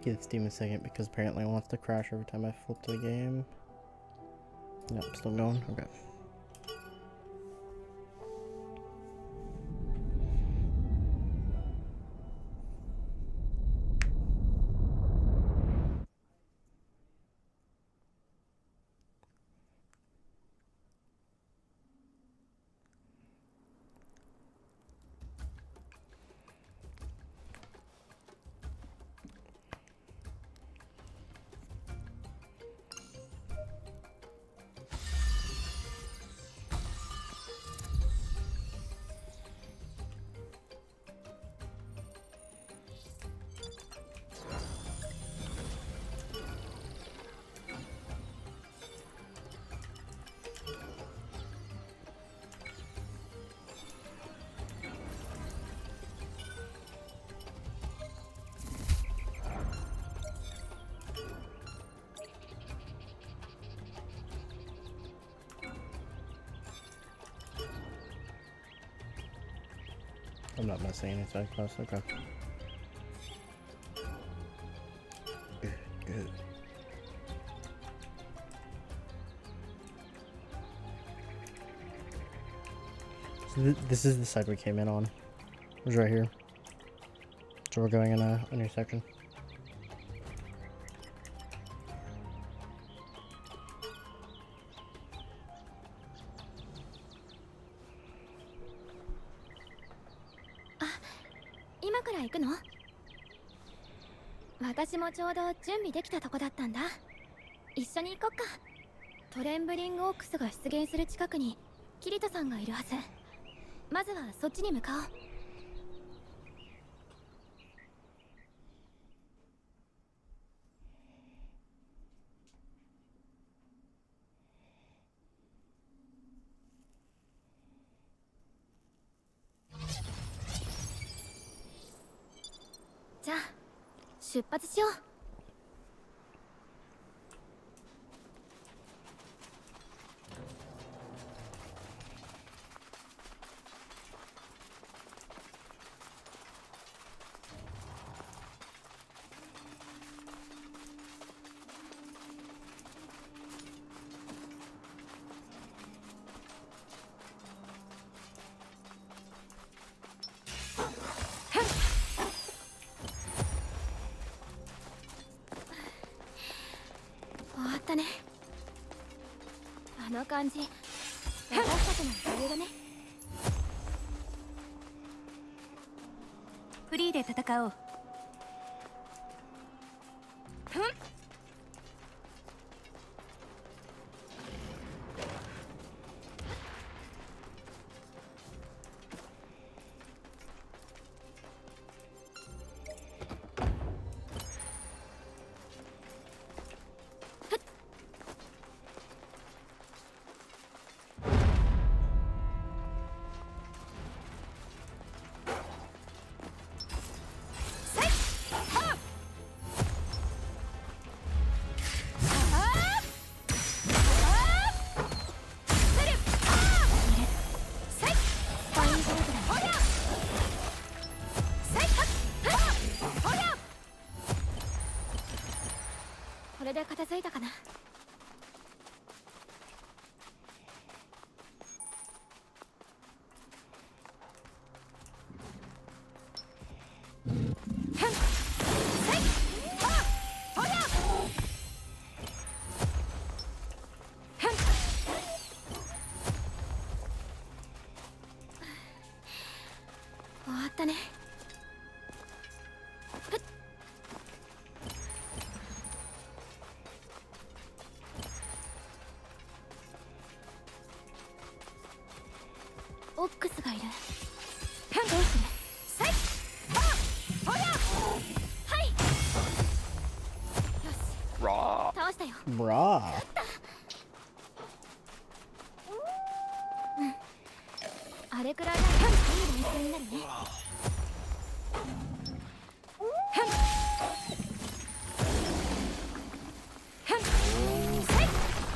Give Steam a second because apparently it wants to crash every time I flip to the game. Yep, still going? Okay. I'm not missing any side quests, okay. Good, good. So this is the side we came in on. It was right here. So we're going in a new section.行くの？私もちょうど準備できたとこだったんだ。一緒に行こっか。トレンブリングオックスが出現する近くにキリトさんがいるはず。まずはそっちに向かおう。じゃあ出発しよう。ね、あの感じ、私たちの余裕だね。フリーで戦おう。これで片付いたかな。終わったね。オックスがいる。どうする？さい！ほら！はい！よし。倒したよ。Brah. あれくらいだといい練習になるね。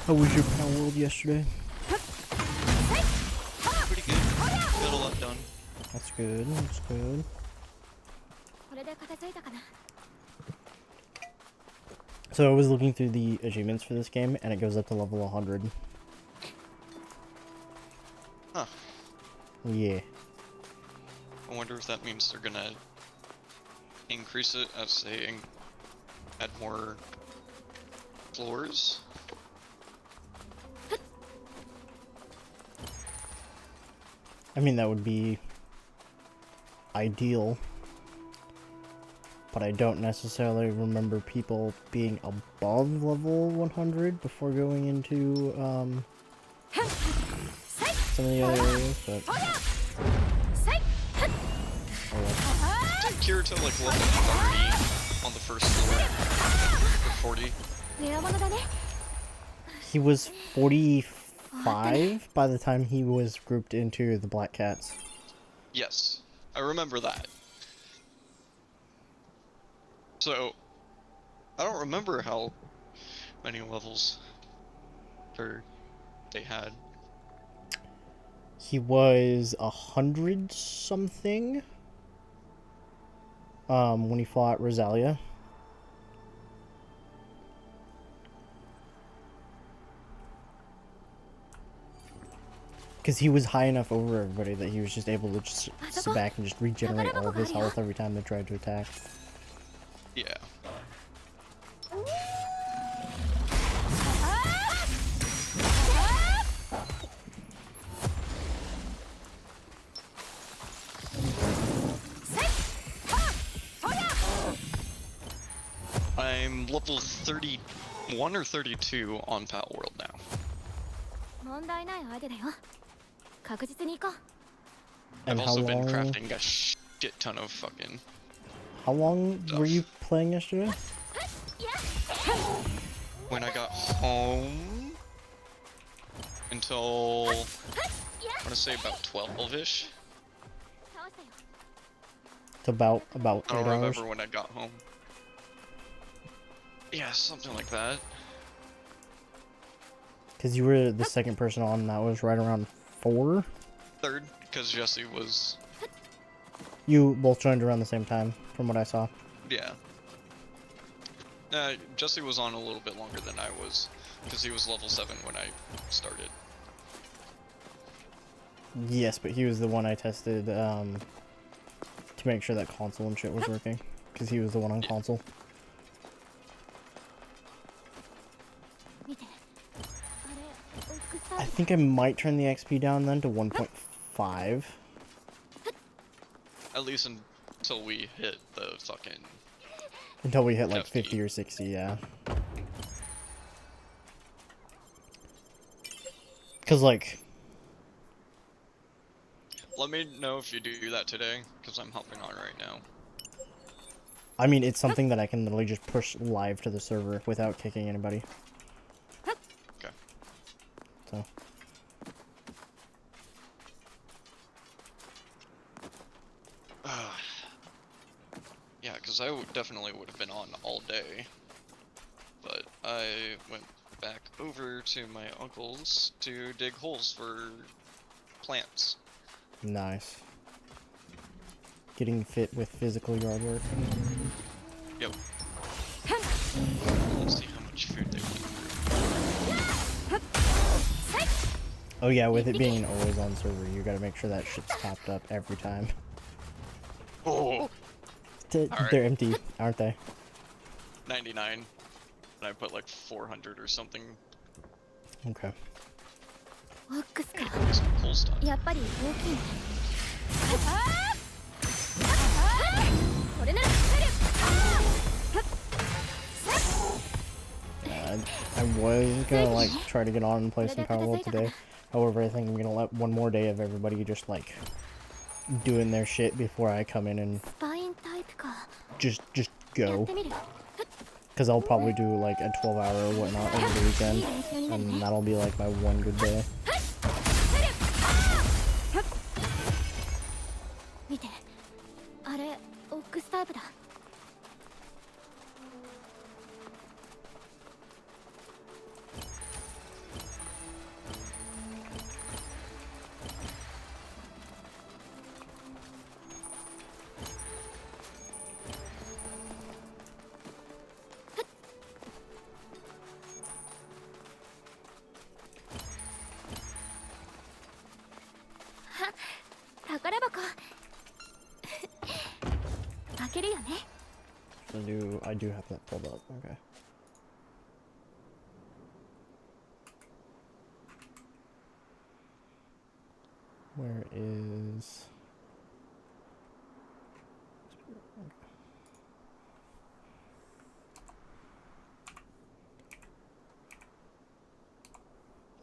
How was your Power World yesterday? Pretty good. Got a lot done. That's good. That's good. これで片付いたかな。So I was looking through the achievements for this game, and it goes up to level 100. Huh. Yeah. I wonder if that means they're gonna increase it as they add more floors. I mean, that would be ideal. But I don't necessarily remember people being above level 100 before going into some of the other areas, but... Oh, well. Did Kirito like level 30 on the first floor? Or 40? He was 45 by the time he was grouped into the Black Cats. Yes, I remember that. So, I don't remember how many levels they had. He was 100 something when he fought Rosalia. Because he was high enough over everybody that he was just able to just sit back and just regenerate all of his health every time they tried to attack. Yeah. I'm level 31 or 32 on Pal World now. And I've also been crafting a shit ton of fucking... How long were you playing yesterday? When I got home... Until... I want to say about 12-ish. It's about 8 I don't hours. remember when I got home. Yeah, something like that. Because you were the second person on, that was right around 4? Third, because Jesse was... You both joined around the same time, from what I saw. Yeah. Jesse was on a little bit longer than I was, because he was level 7 when I started. Yes, but he was the one I tested to make sure that console and shit was working. Because he was the one on console. I think I might turn the XP down then to 1.5. At least until we hit the fucking... Until we hit like 50 or 60, yeah. Because like... Let me know if you do that today, because I'm hopping on right now. I mean, it's something that I can literally just push live to the server without kicking anybody. Okay. So... Yeah, because I definitely would have been on all day. But I went back over to my uncle's to dig holes for plants. Nice. Getting fit with physical yard work. Yep. Let's see how much food they went through. Oh yeah, with it being an always on server, you gotta make sure that shit's topped up every time. Oh! They're empty, aren't they? 99. And I put like 400 or something. Okay. Some cool stuff. I was gonna like try to get on and play some Power World today. However, I think I'm gonna let one more day of everybody just like doing their shit before I come in and just go. Because I'll probably do like a 12-hour or whatnot over the weekend, and that'll be like my one good day. けるよね。 I do have that pulled up. Okay. Where is...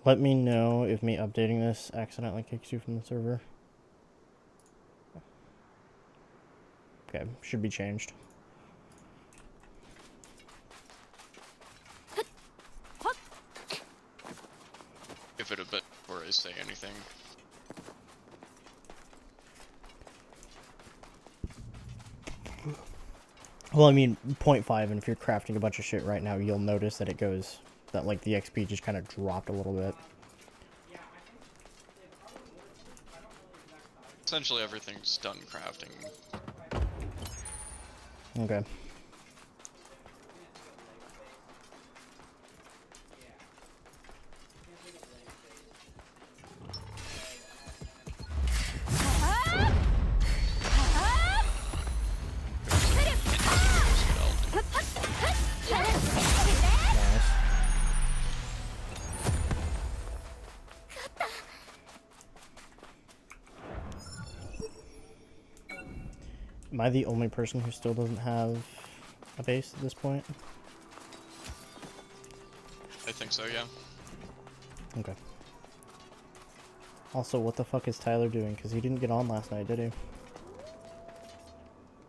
Let me know if me updating this accidentally kicks you from the server. Okay, should be changed. Give it a bit before I say anything. Well, I mean, 0.5, and if you're crafting a bunch of shit right now, you'll notice that it goes, that like the XP just kind of dropped a little bit. Essentially everything's done crafting. Okay. Nice. Am I the only person who still doesn't have a base at this point? I think so, yeah. Okay. Also, what the fuck is Tyler doing? Because he didn't get on last night, did he?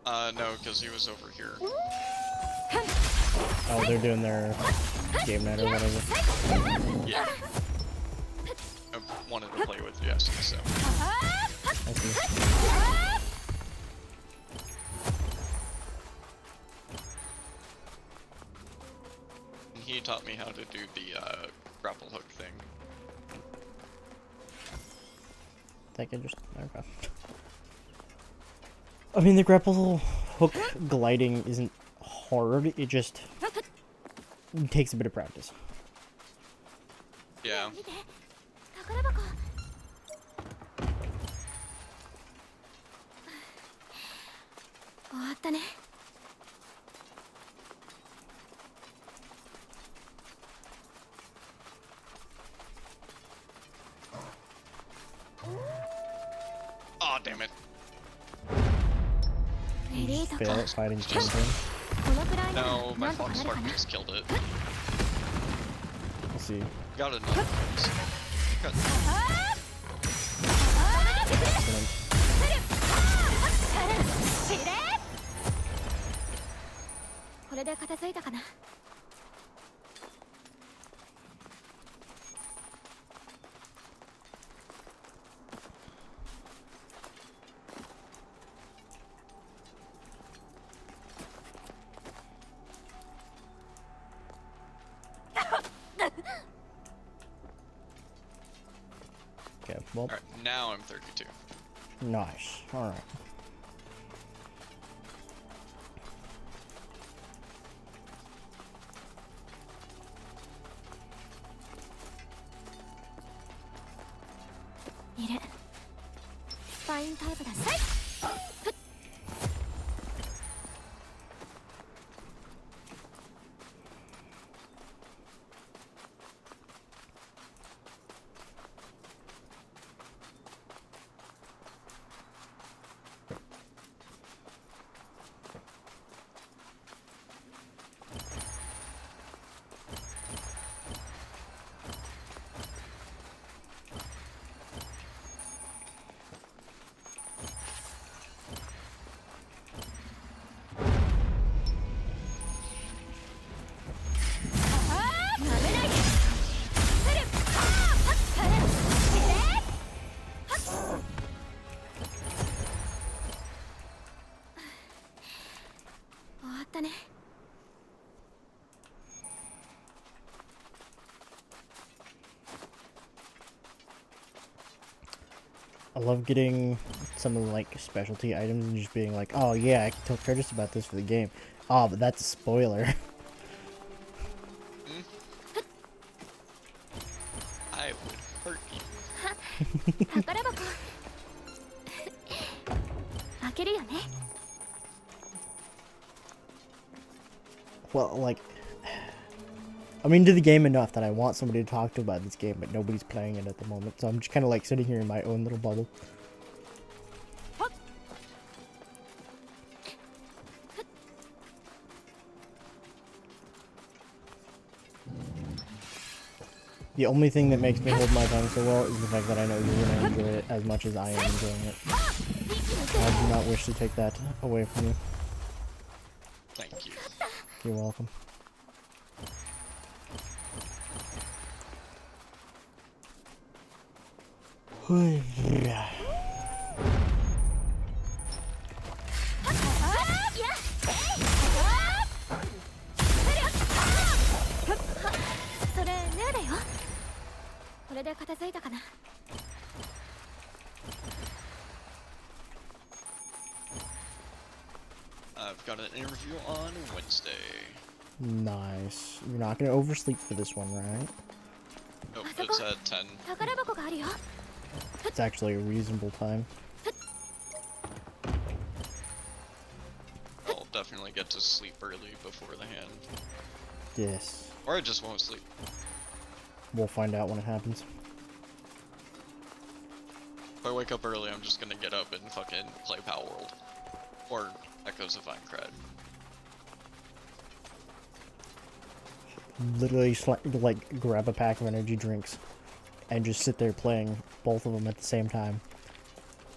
No, because he was over here. Oh, they're doing their game night or whatever. Yeah. I wanted to play with Jesse, so. I see. He taught me how to do the grapple hook thing. I think I just... Okay. I mean, the grapple hook gliding isn't hard, it just takes a bit of practice. Yeah. 宝箱。終わったね。 Aw, damn it. Just fail at fighting something. No, my Fox Spark just killed it. We'll see. Got another Fox. Got... Excellent. これで片付いたかな。 Okay, well, Alright, now I'm 32. nice. Alright.いる。スパインタイプだし。I love getting some of the, like, specialty items and just being like, oh yeah, I can tell Curtis about this for the game. Oh, but that's a spoiler. I would hurt you. 宝箱。開けるよね。Well, like, I'm into the game enough that I want somebody to talk to about this game, but nobody's playing it at the moment. So I'm just kind of like sitting here in my own little bubble. The only thing that makes me hold my tongue so well is the fact that I know you're going to enjoy it as much as I am enjoying it. I do not wish to take that away from you. Thank you. You're welcome. Yeah. それヌーだよ。これで片付いたかな。I've got an interview on Wednesday. Nice. You're not going to oversleep for this one, right? Nope, it's at 10. 宝箱があるよ。 It's actually a reasonable time. I'll definitely get to sleep early before the hand. Yes. Or I just won't sleep. We'll find out when it happens. If I wake up early, I'm just gonna get up and fucking play Power World. Or Echoes of AINCRAD. Literally, like, grab a pack of energy drinks and just sit there playing both of them at the same time.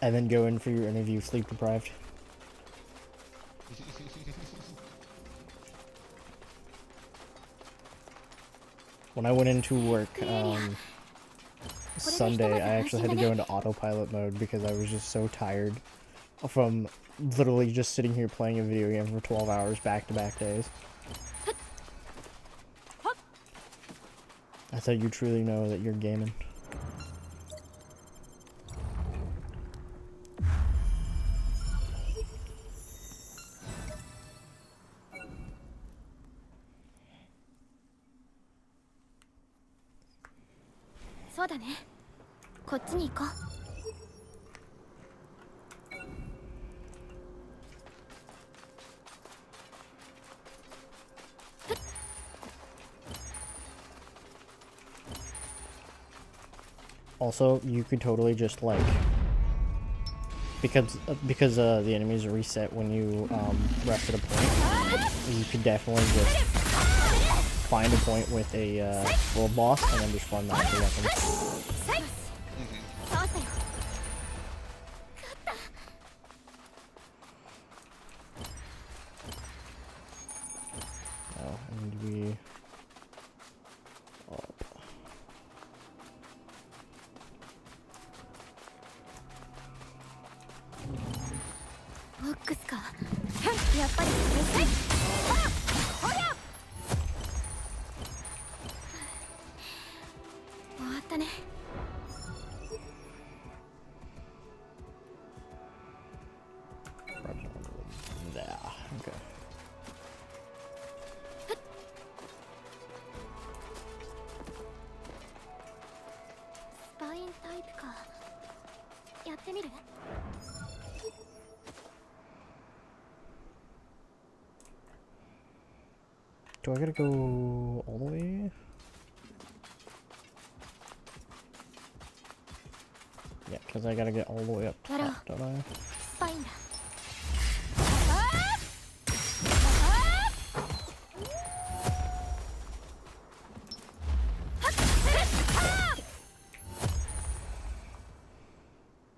And then go in for your interview sleep deprived. When I went into work Sunday, I actually had to go into autopilot mode because I was just so tired from literally just sitting here playing a video game for 12 hours back-to-back days. That's how you truly know that you're gaming.そうだね。こっちに行こう。 Also, you could totally just like because the enemies are reset when you rest at a point. You could definitely just find a point with a world boss and then just run that for weapons. Oh, and we up. ボックスか。やっぱりこれ。ほりゃ。終わったね。 There. Okay. スパインタイプか。やってみる？ Do I gotta go all the way? Yeah, because I gotta get all the way up top, don't I? スパインだ。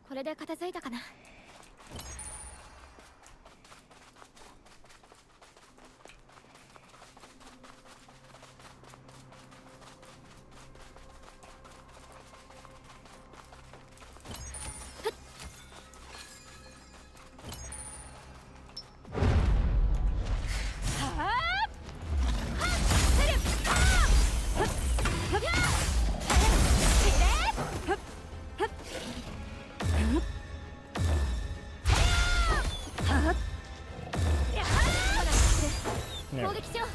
これで片付いたかな。 攻撃しよう。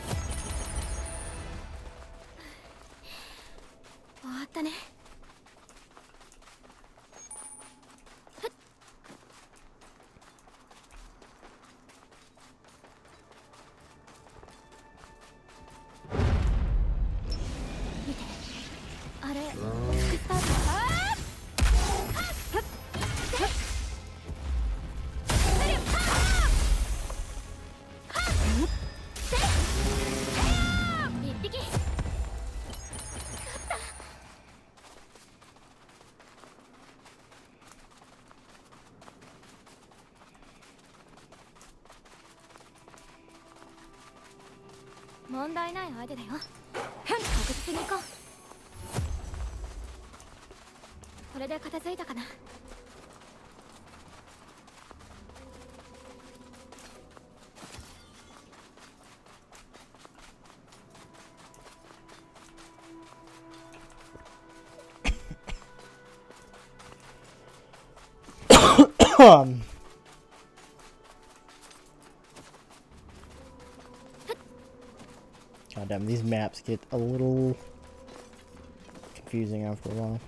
終わったね。 Okay. 問題ない相手だよ。確実に行こう。これで片付いたかな。God damn, these maps get a little confusing after a while.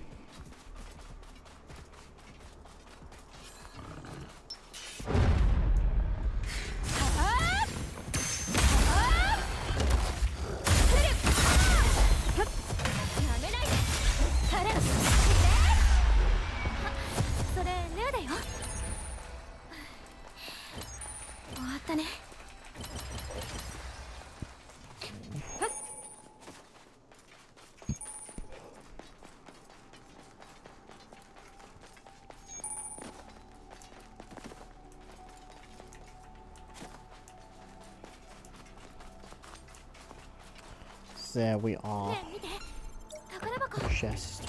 There we are. Chest.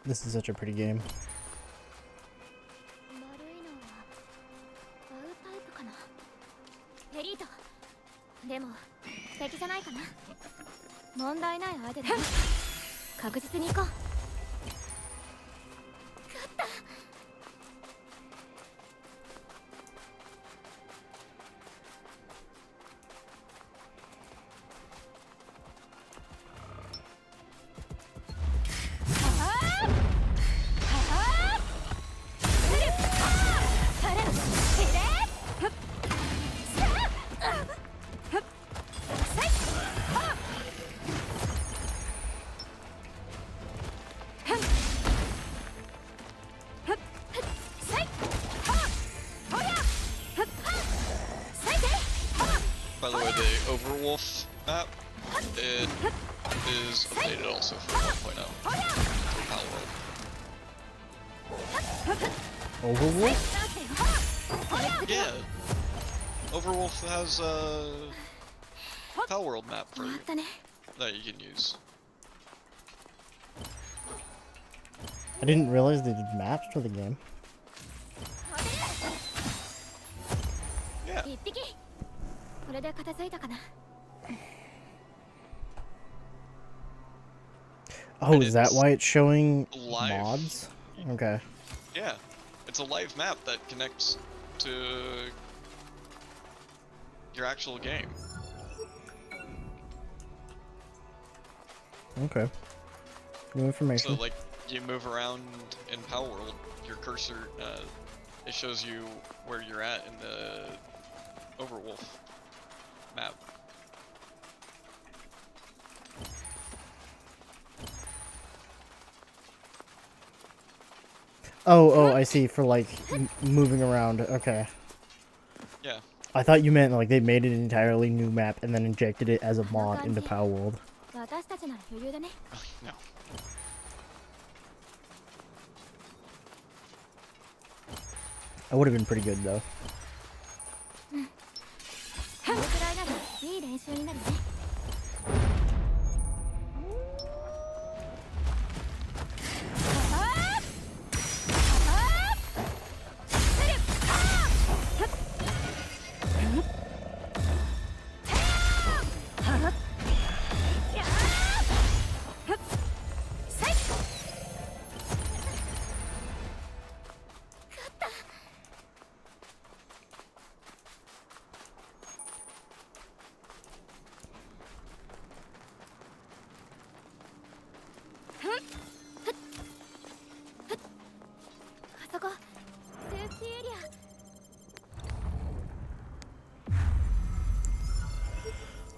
This is such a pretty game. By the way, the Overwolf map, it is updated also for 1.0 for Palworld. Overwolf? Yeah, Overwolf has a Palworld map for you that you can use. I didn't realize they did maps for the game. Yeah. Oh, And is that it's why it's showing live. mods? Okay. Yeah, it's a live map that connects to your actual game. Okay. New information. So like, you move around in Palworld, your cursor, it shows you where you're at in the Overwolf map. Oh, I see. For like moving around. Okay. Yeah. I thought you meant like they made an entirely new map and then injected it as a mod into Palworld. No. That would have been pretty good though.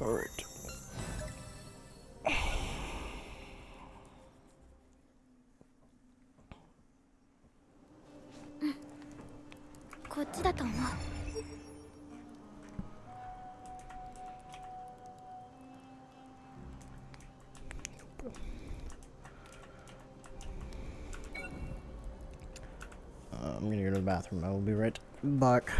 Alright. こっちだと思う。I'm gonna go to the bathroom. I will be right back.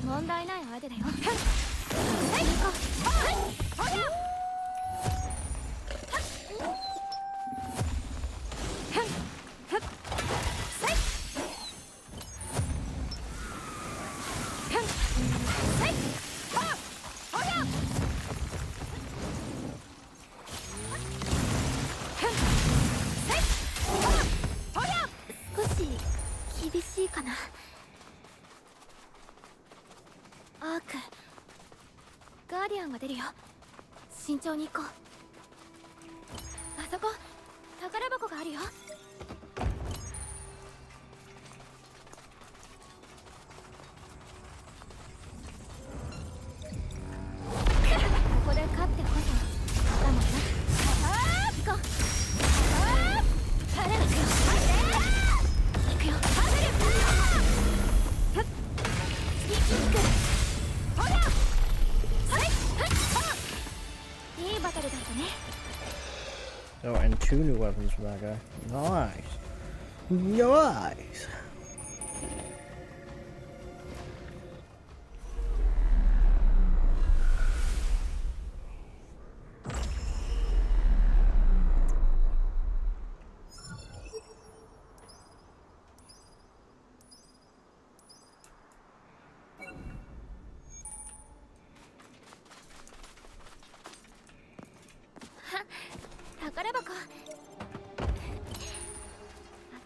問題ない相手だよ。はい、行こう。はい、ほら。少し厳しいかな。アーク、ガーディアンが出るよ。慎重に行こう。あそこ宝箱があるよ。ここで勝ってこそだもんな。行こう。離れてよ。行くよ。いいバトルだったね。 Oh, and 2 new weapons from that guy. Nice. Nice. Ha, 宝箱。開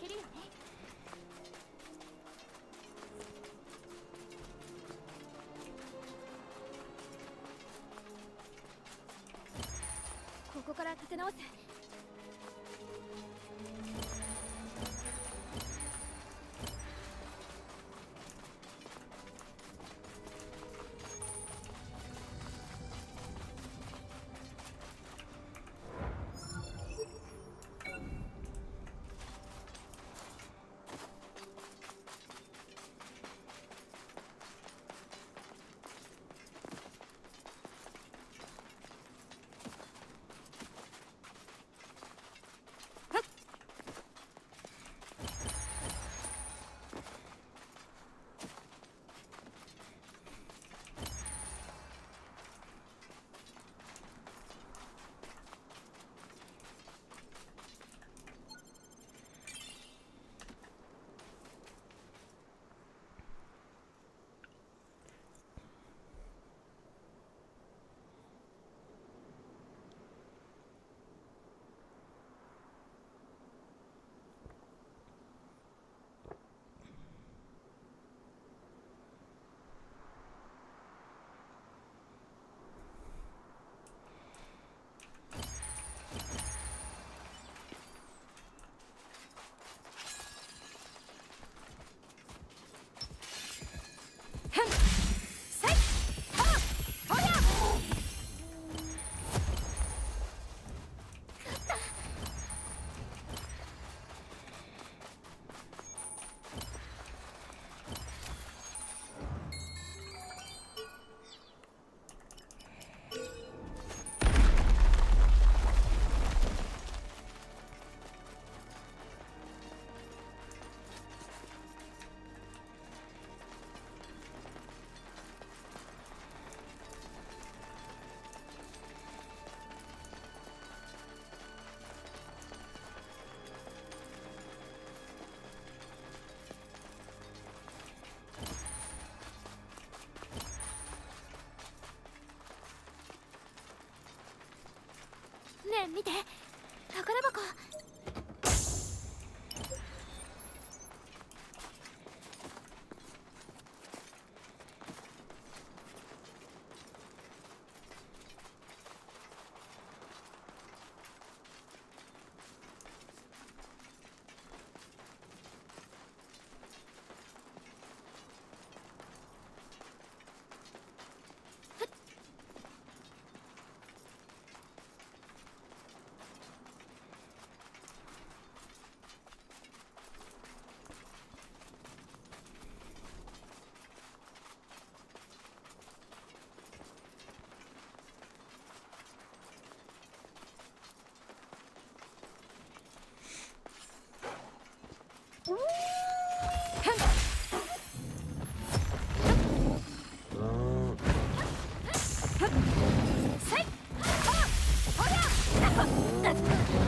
けるよね。ここから立て直す。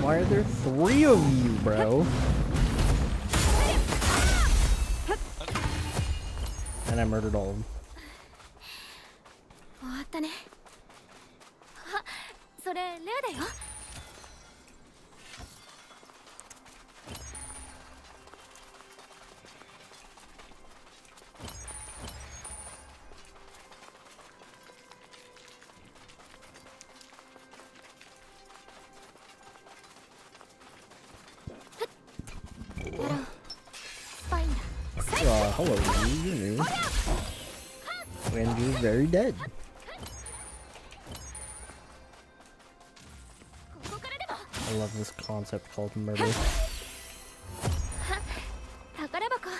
Why are there 3 of you, bro? And I murdered all of them. 終わったね。あ、それレイだよ。Hello, you're new. And you're very dead. I love this concept called murder. 宝箱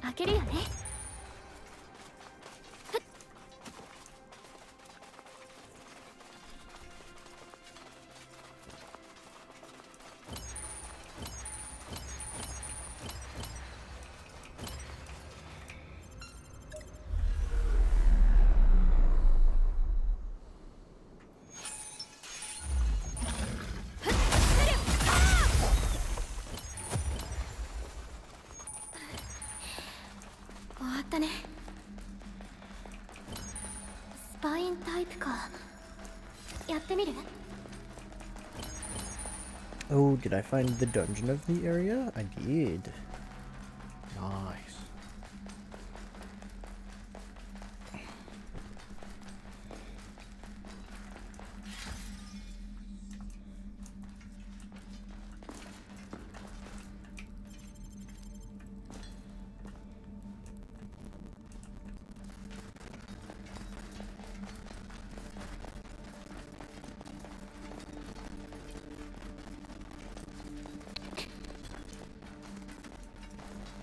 開けるよね。終わったね。スパインタイプか。やってみる？ Oh, did I find the dungeon of the area? I did. Nice.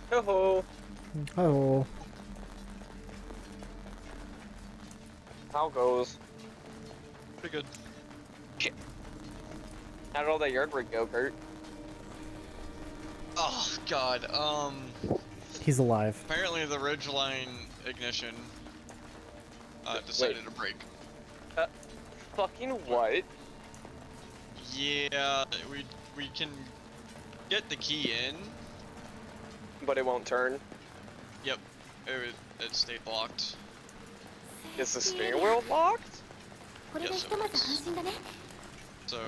Hello. Hello. How goes? Pretty good. How did all that yard work go, Kurt? Oh god, He's alive. apparently the ridgeline ignition decided to break. Fucking what? Yeah, we can get the key in. But it won't turn. Yep, it stayed locked. Is the steering wheel locked? これでひとまず安心だね。 So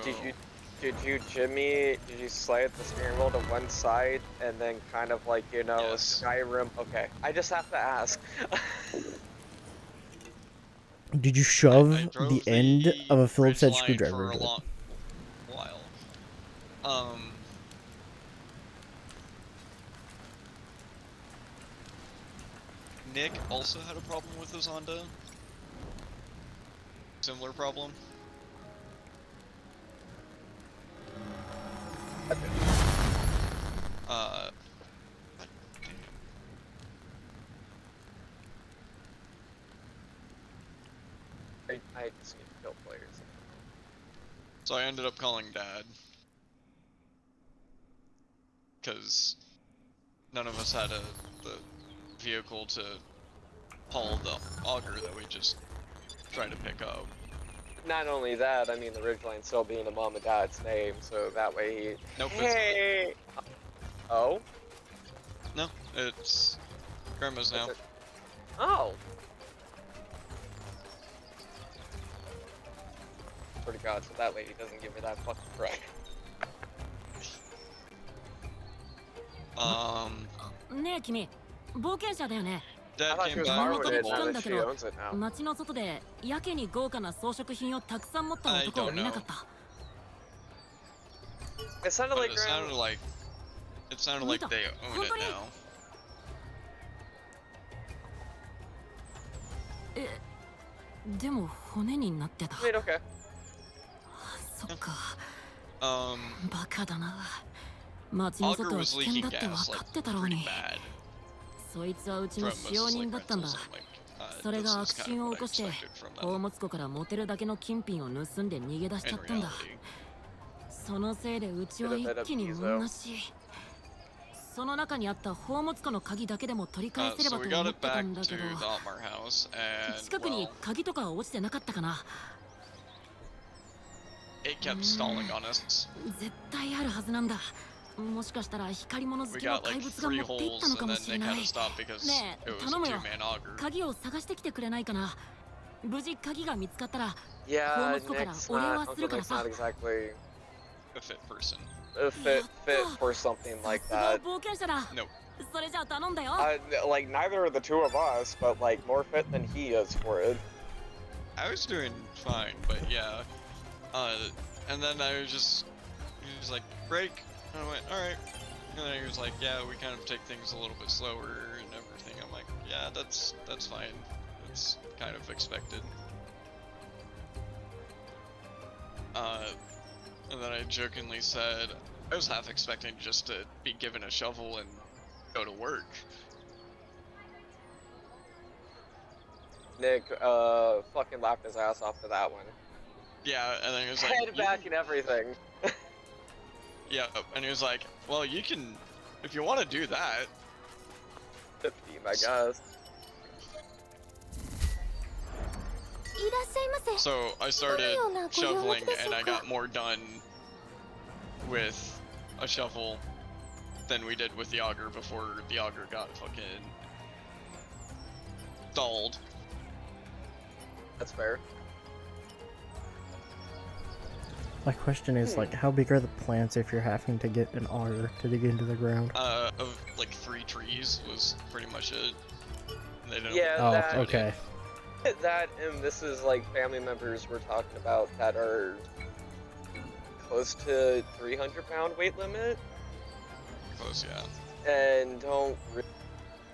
Did you Jimmy, did you slide the steering wheel to one side and then kind of like, you know, Yes. Skyrim? Okay, I just have to ask. Did you shove I drove the end of a Phillips head ridgeline screwdriver for a into it? long while. Nick also had a problem with his Honda. Similar problem. God damn. I just need to kill players. So I ended up calling Dad. Because none of us had the vehicle to haul the auger that we just tried to pick up. Not only that, I mean the Ridgeline still being a mom and dad's name, so that way he. Nope. Hey. Oh. No, it's Grandma's now. Oh. Swear to God, so that lady doesn't give me that fucking credit. ねえ君、冒険者だよね。 I Dad thought she came was back borrowing with it a now bolt. that she owns it now. 街の外でやけに豪華な装飾品をたくさん持った男を見なかった。It sounded But like it sounded like they own it now. え、でも骨になってた。 I mean, okay. そっか、 Um, バカだな。街の auger 外は was 危険 leaking だって分 gas か like ってたろう pretty に。 bad そいつはうちの from 使用 Mrs. 人 like だったんだ。 rentals and like それ this が is 悪 kind 心 of を what 起こして、 I expected from 宝 them 物庫から持てるだけの金品を盗んで逃げ出しちゃ in ったんだ。 reality. そのせいでうちは一気にmunなし。その中にあった宝物庫の鍵だけでも取り返せれ So ば we と got 思っ it てた back んだ to け the ど、 Otmar house, and 近くに well, 鍵とか落ちてなかったかな。it kept stalling on us. 絶対あるはずなんだ。もしかしたら光り物好 We きの got like 怪物が 3持っていった holes のか and も then しれ they な had い。 to stop because ね it え、 was a 頼むよ。 2-man auger. 鍵を探してきてくれないかな。無事鍵が見つかったら、 Yeah, 宝物庫から Nick's お礼 not, はす Uncle るから Nick's さ。 not exactly A fit person. a fit for something like さすが that. 冒険者だ。 No. それじゃあ頼んだよ。 Like, neither are the two of us, but like, more fit than he is for it. I was doing fine, but yeah. And then he was like, break. And I went, alright. And then he was like, yeah, we kind of take things a little bit slower and everything. I'm like, yeah, that's fine. It's kind of expected. And then I jokingly said, I was half expecting just to be given a shovel and go to work. Nick, fucking laughed his ass off to that one. Yeah, and then he was like, Head back and everything. yeah, and he was like, well, you can, if you want to do that. 15, I guess. いらっしゃいませ。 So I started shoveling and I got more done with a shovel than we did with the auger before the auger got fucking stalled. That's fair. My question is, like, how big are the plants if you're having to get an auger to dig into the ground? Of like 3 trees was pretty much it. They didn't Yeah, Oh, that, okay. that, and this is like family members we're talking about that are close to 300-pound weight limit close, yeah. and don't really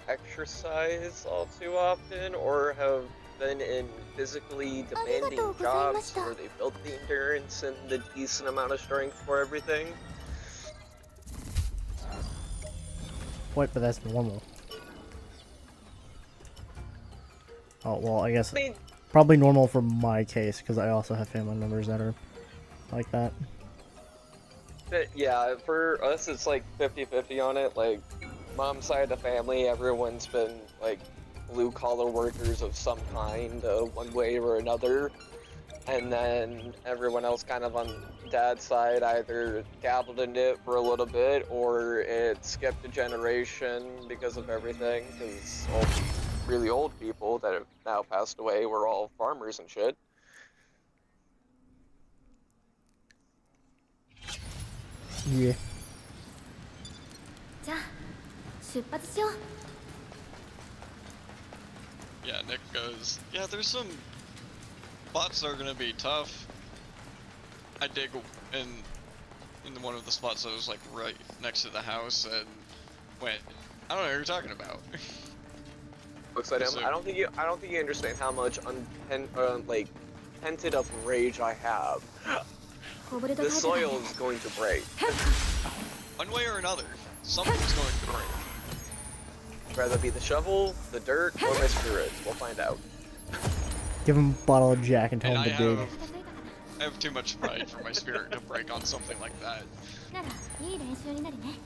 exercise all too often or have been in physically demanding jobs where they built the endurance and the decent amount of strength for everything. What? But that's normal. Oh, well, I guess I mean, probably normal for my case, because I also have family members that are like that. but yeah, for us it's like 50-50 on it. Like, mom's side of the family, everyone's been like blue-collar workers of some kind, one way or another. And then everyone else kind of on dad's side either dabbled in it for a little bit or it skipped a generation because of everything, because all the really old people that have now passed away were all farmers and shit. Yeah. じゃあ出発しよう。 Yeah, Nick goes, yeah, there's some spots that are gonna be tough. I dig in one of the spots that was like right next to the house and went, I don't know what you're talking about. Looks at him. So- I don't think you understand how much like tentative rage I have. こぼれた The タイプだね soil is going to break. One way or another, something's going to break. Whether it be the shovel, the dirt, or my spirits. We'll find out. Give him a bottle of Jack and tell And him to dig. I have too much pride for my spirit to break on something like that. ならいい練習になるね。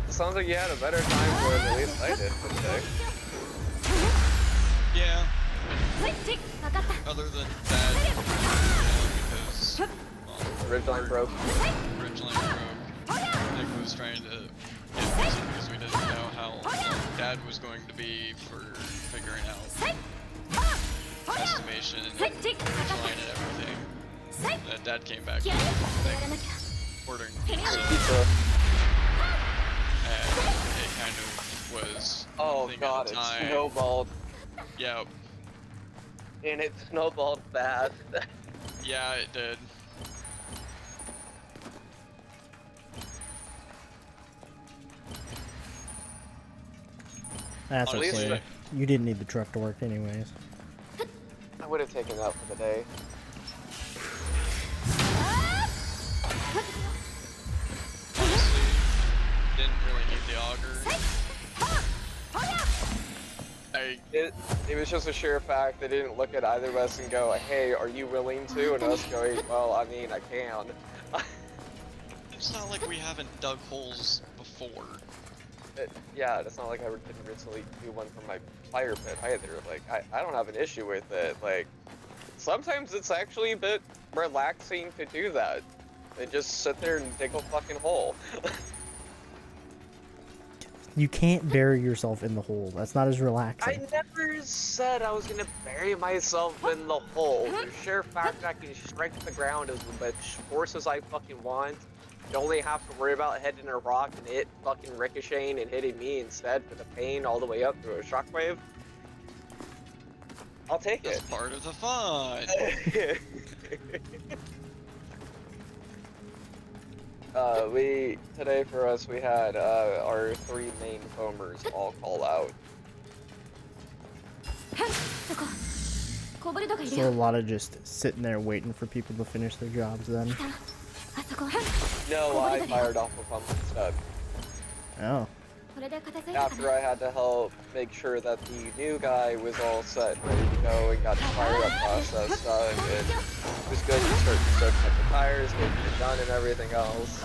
Sounds like you had a better time for it than at least I did for today. Yeah, 分かった。 other than that, because Ridgeline broke. originally Nick was trying to get busy because we didn't know how Dad was going to be for figuring out estimation and ridgeline and everything. Dad came back や and らなきゃ。 ordering Pizza. pizza, and it kind of was Oh a thing god, at it the time. snowballed. Yeah, And it snowballed bad. yeah, it did. That's At least okay. You didn't need the truck to work anyways. I would have taken that for the day. Honestly, didn't really need the auger. It was just a sheer fact they didn't look at either of us and go, hey, are you willing to? And us going, well, I mean, I can. It's not like we haven't dug holes before. Yeah, it's not like I didn't recently do one from my fire pit either. Like, I don't have an issue with it. Like, sometimes it's actually a bit relaxing to do that. And just sit there and dig a fucking hole. You can't bury yourself in the hole. That's not as relaxing. I never said I was gonna bury myself in the hole. The sheer fact I can strike the ground as much force as I fucking want. You only have to worry about hitting a rock and it fucking ricocheting and hitting me instead for the pain all the way up through a shockwave. I'll take That's it. part of the fun. Today for us we had our 3 main foamers all call out. So a lot of just sitting there waiting for people to finish their jobs then. No, I fired off a pump instead. Oh. After I had to help make sure that the new guy was all set and ready to go and got the fire up process done, and it was good to start soaking up the tires, getting it done and everything else.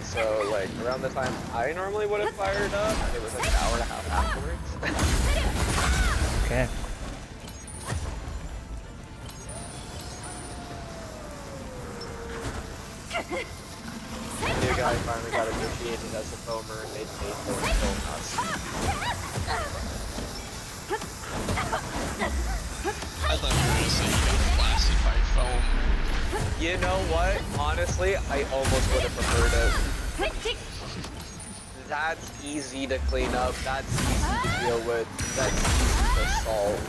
So like around the time I normally would have fired up, it was like an hour and a half afterwards. Okay. The new guy finally got initiated as a foamer and made me go and kill us. I thought you were gonna say you got blasted by foam. You know what? Honestly, I almost would have preferred it. That's easy to clean up, that's easy to deal with, that's easy to solve.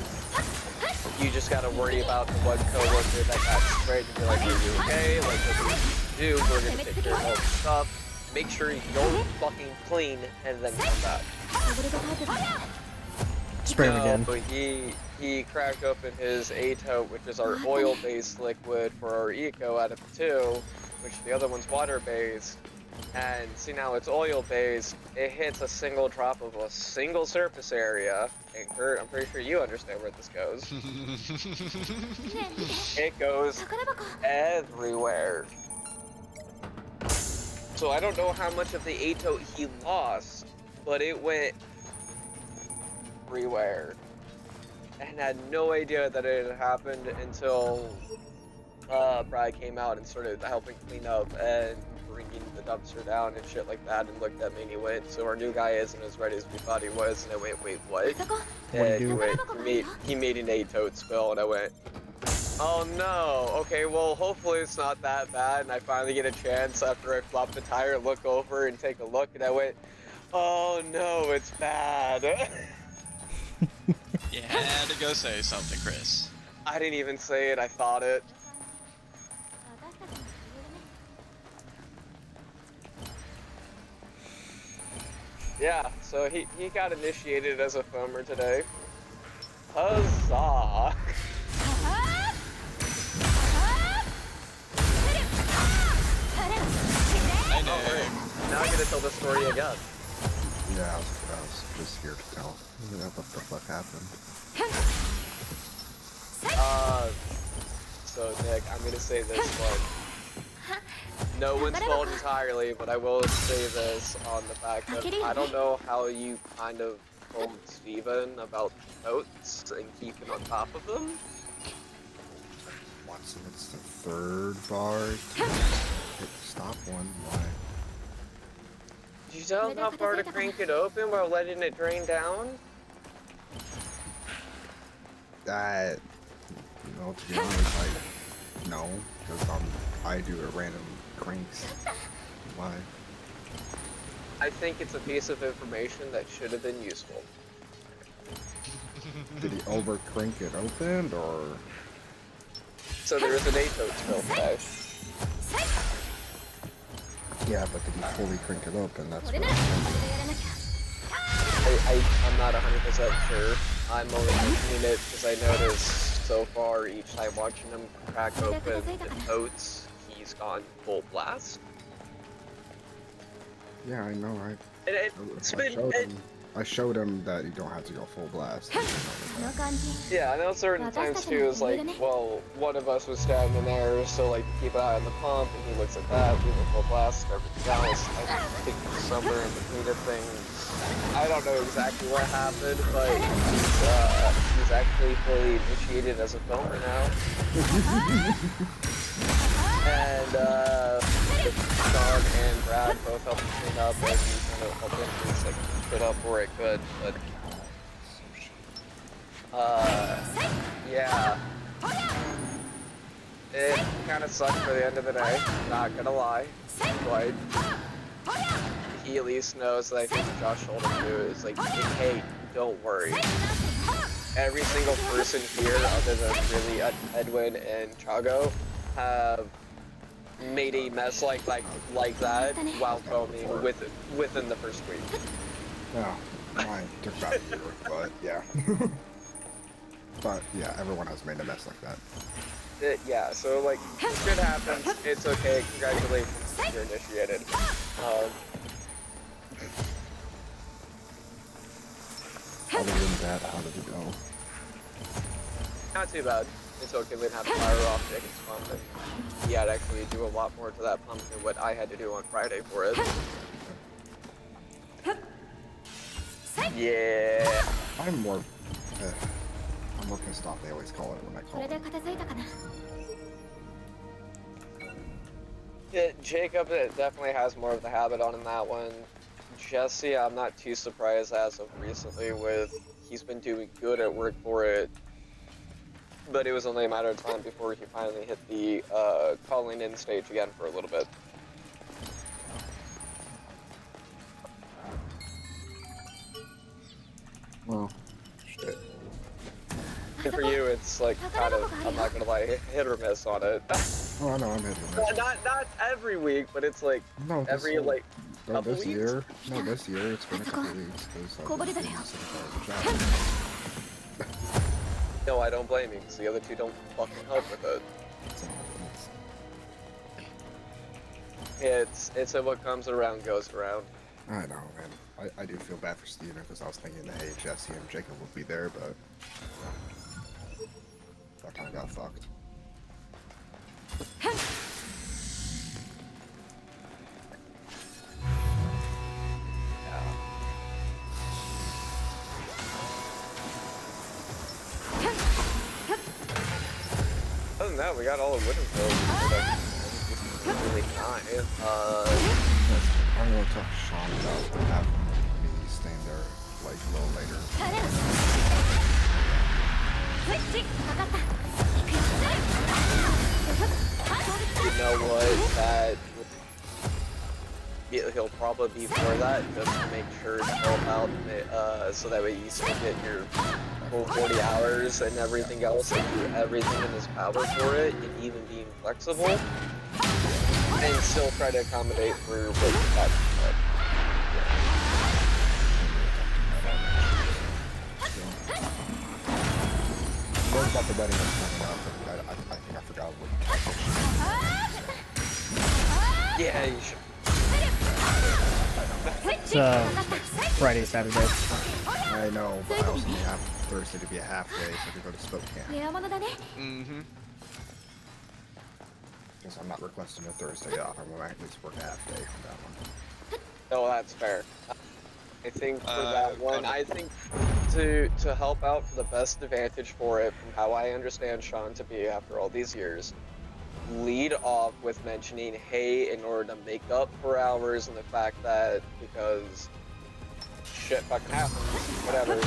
You just gotta worry about the one coworker that got sprayed and be like, are you okay? Like, what do you do? We're gonna take care of all the stuff. Make sure you don't fucking clean and then come back. Spray him again. But he cracked open his A-tote, which is our oil-based liquid for our eco out of the 2, which the other one's water-based. And see, now it's oil-based, it hits a single drop of a single surface area. And Kurt, I'm pretty sure you understand where this goes. It goes everywhere. So I don't know how much of the A-tote he lost, but it went everywhere. And had no idea that it had happened until Brad came out and started helping clean up and bringing the dumpster down and shit like that, and looked at me and he went, so our new guy isn't as ready as we thought he was, and I went, wait, what? And he made an A-tote spill, and I went, oh no, okay, well hopefully it's not that bad, and I finally get a chance after I flop the tire, look over and take a look, and I went, oh no, it's bad. You had to go say something, Chris. I didn't even say it, I thought it. Yeah, so he got initiated as a foamer today. Huzzah! I know. Now I get to tell the story again. Yeah, I was just here to tell what the fuck happened. So Nick, I'm gonna say this one. No one's fault entirely, but I will say this on the fact that I don't know how you kind of told Steven about notes and keeping on top of them. Watson, it's the 3rd bar. Hit the stop one. Why? Did you tell him how far to crank it open while letting it drain down? That, you know, to be honest, like, no, because I do a random cranks. Why? I think it's a piece of information that should have been useful. Did he over crank it open, or? So there is an A-tote spill today. Yeah, but did he fully crank it open? That's what I'm not 100% sure. I'm only mentioning it because I noticed so far each time watching him crack open the totes, he's gone full blast. Yeah, I know, right? It's been I showed him that you don't have to go full blast. Yeah, I know certain times too is like, well, one of us was standing there, so like keep an eye on the pump, and he looks at that, we went full blast, everything else. I think somewhere in between of things. I don't know exactly what happened, but he's actually fully initiated as a filmer now. And Sean and Brad both helped him clean up, and he kind of helped him just like put up where it could, but yeah. It kind of sucked for the end of the day, not gonna lie, but he at least knows that I think Josh told him to, is like, hey, don't worry. Every single person here, other than really Edwin and Chago, have made a mess like that while filming within the first week. Yeah, mine took about a year, but yeah. But yeah, everyone has made a mess like that. Yeah, so like, shit happens, it's okay, congratulations, you're initiated. Other than that, how did it go? Not too bad. It's okay, we didn't have to fire off Jacob's pump, and he had to actually do a lot more to that pump than what I had to do on Friday for it. Yeah. I'm more pissed off they always call it when I call it. Yeah, Jacob definitely has more of the habit on in that one. Jesse, I'm not too surprised as of recently he's been doing good at work for it. But it was only a matter of time before he finally hit the calling in stage again for a little bit. Well, shit. And for you, it's like kind of, I'm not gonna lie, hit or miss on it. Oh, I know, I'm hit or miss. Not every week, but it's like every like couple this weeks. year. No, this year it's been a couple weeks because I've been doing sick of the job. No, I don't blame you, because the other two don't fucking help with it. It's what comes around goes around. I know, man. I do feel bad for Steven because I was thinking that hey, Jesse and Jacob would be there, but that kind of got fucked. Other than that, we got all the winter builds. Really nice. I'm gonna talk to Sean about having me staying there like a little later. You know what? He'll probably be for that, just to make sure to help out, so that way you still get your full 40 hours and everything else, and do everything in his power for it, and even being flexible, and still try to accommodate for what you got. What about the wedding that's coming up? I think I forgot what. Yeah, you should. It's Friday, Saturday. I know, but I also need to have Thursday to be a half day so I can go to Spokane. Mm-hmm. Because I'm not requesting a Thursday off. I'm going to at least work a half day for that one. No, that's fair. I think for that one, I think to help out for the best advantage for it, from how I understand Sean to be after all these years, lead off with mentioning, hey, in order to make up for hours and the fact that because shit fucking happens, whatever,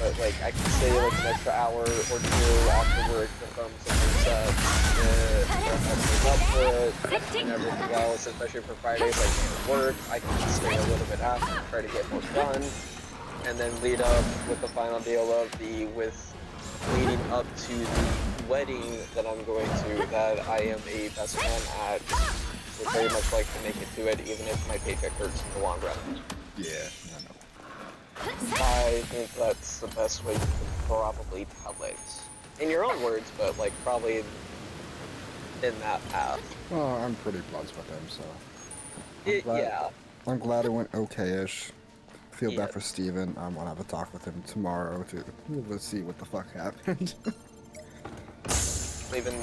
but like I can stay like an extra hour or two after work to film something set, to make up for it and everything else, especially for Fridays I can't work, I can stay a little bit after and try to get more done, and then lead up with the final deal of leading up to the wedding that I'm going to, that I am a best man at, would very much like to make it to it, even if my paycheck hurts in the long run. Yeah, I know. I think that's the best way to probably tell it. In your own words, but like probably in that path. Well, I'm pretty buzzed with him, so. Yeah. I'm glad it went okay-ish. feel bad for Steven. I'm gonna have a talk with him tomorrow to see what the fuck happened. Even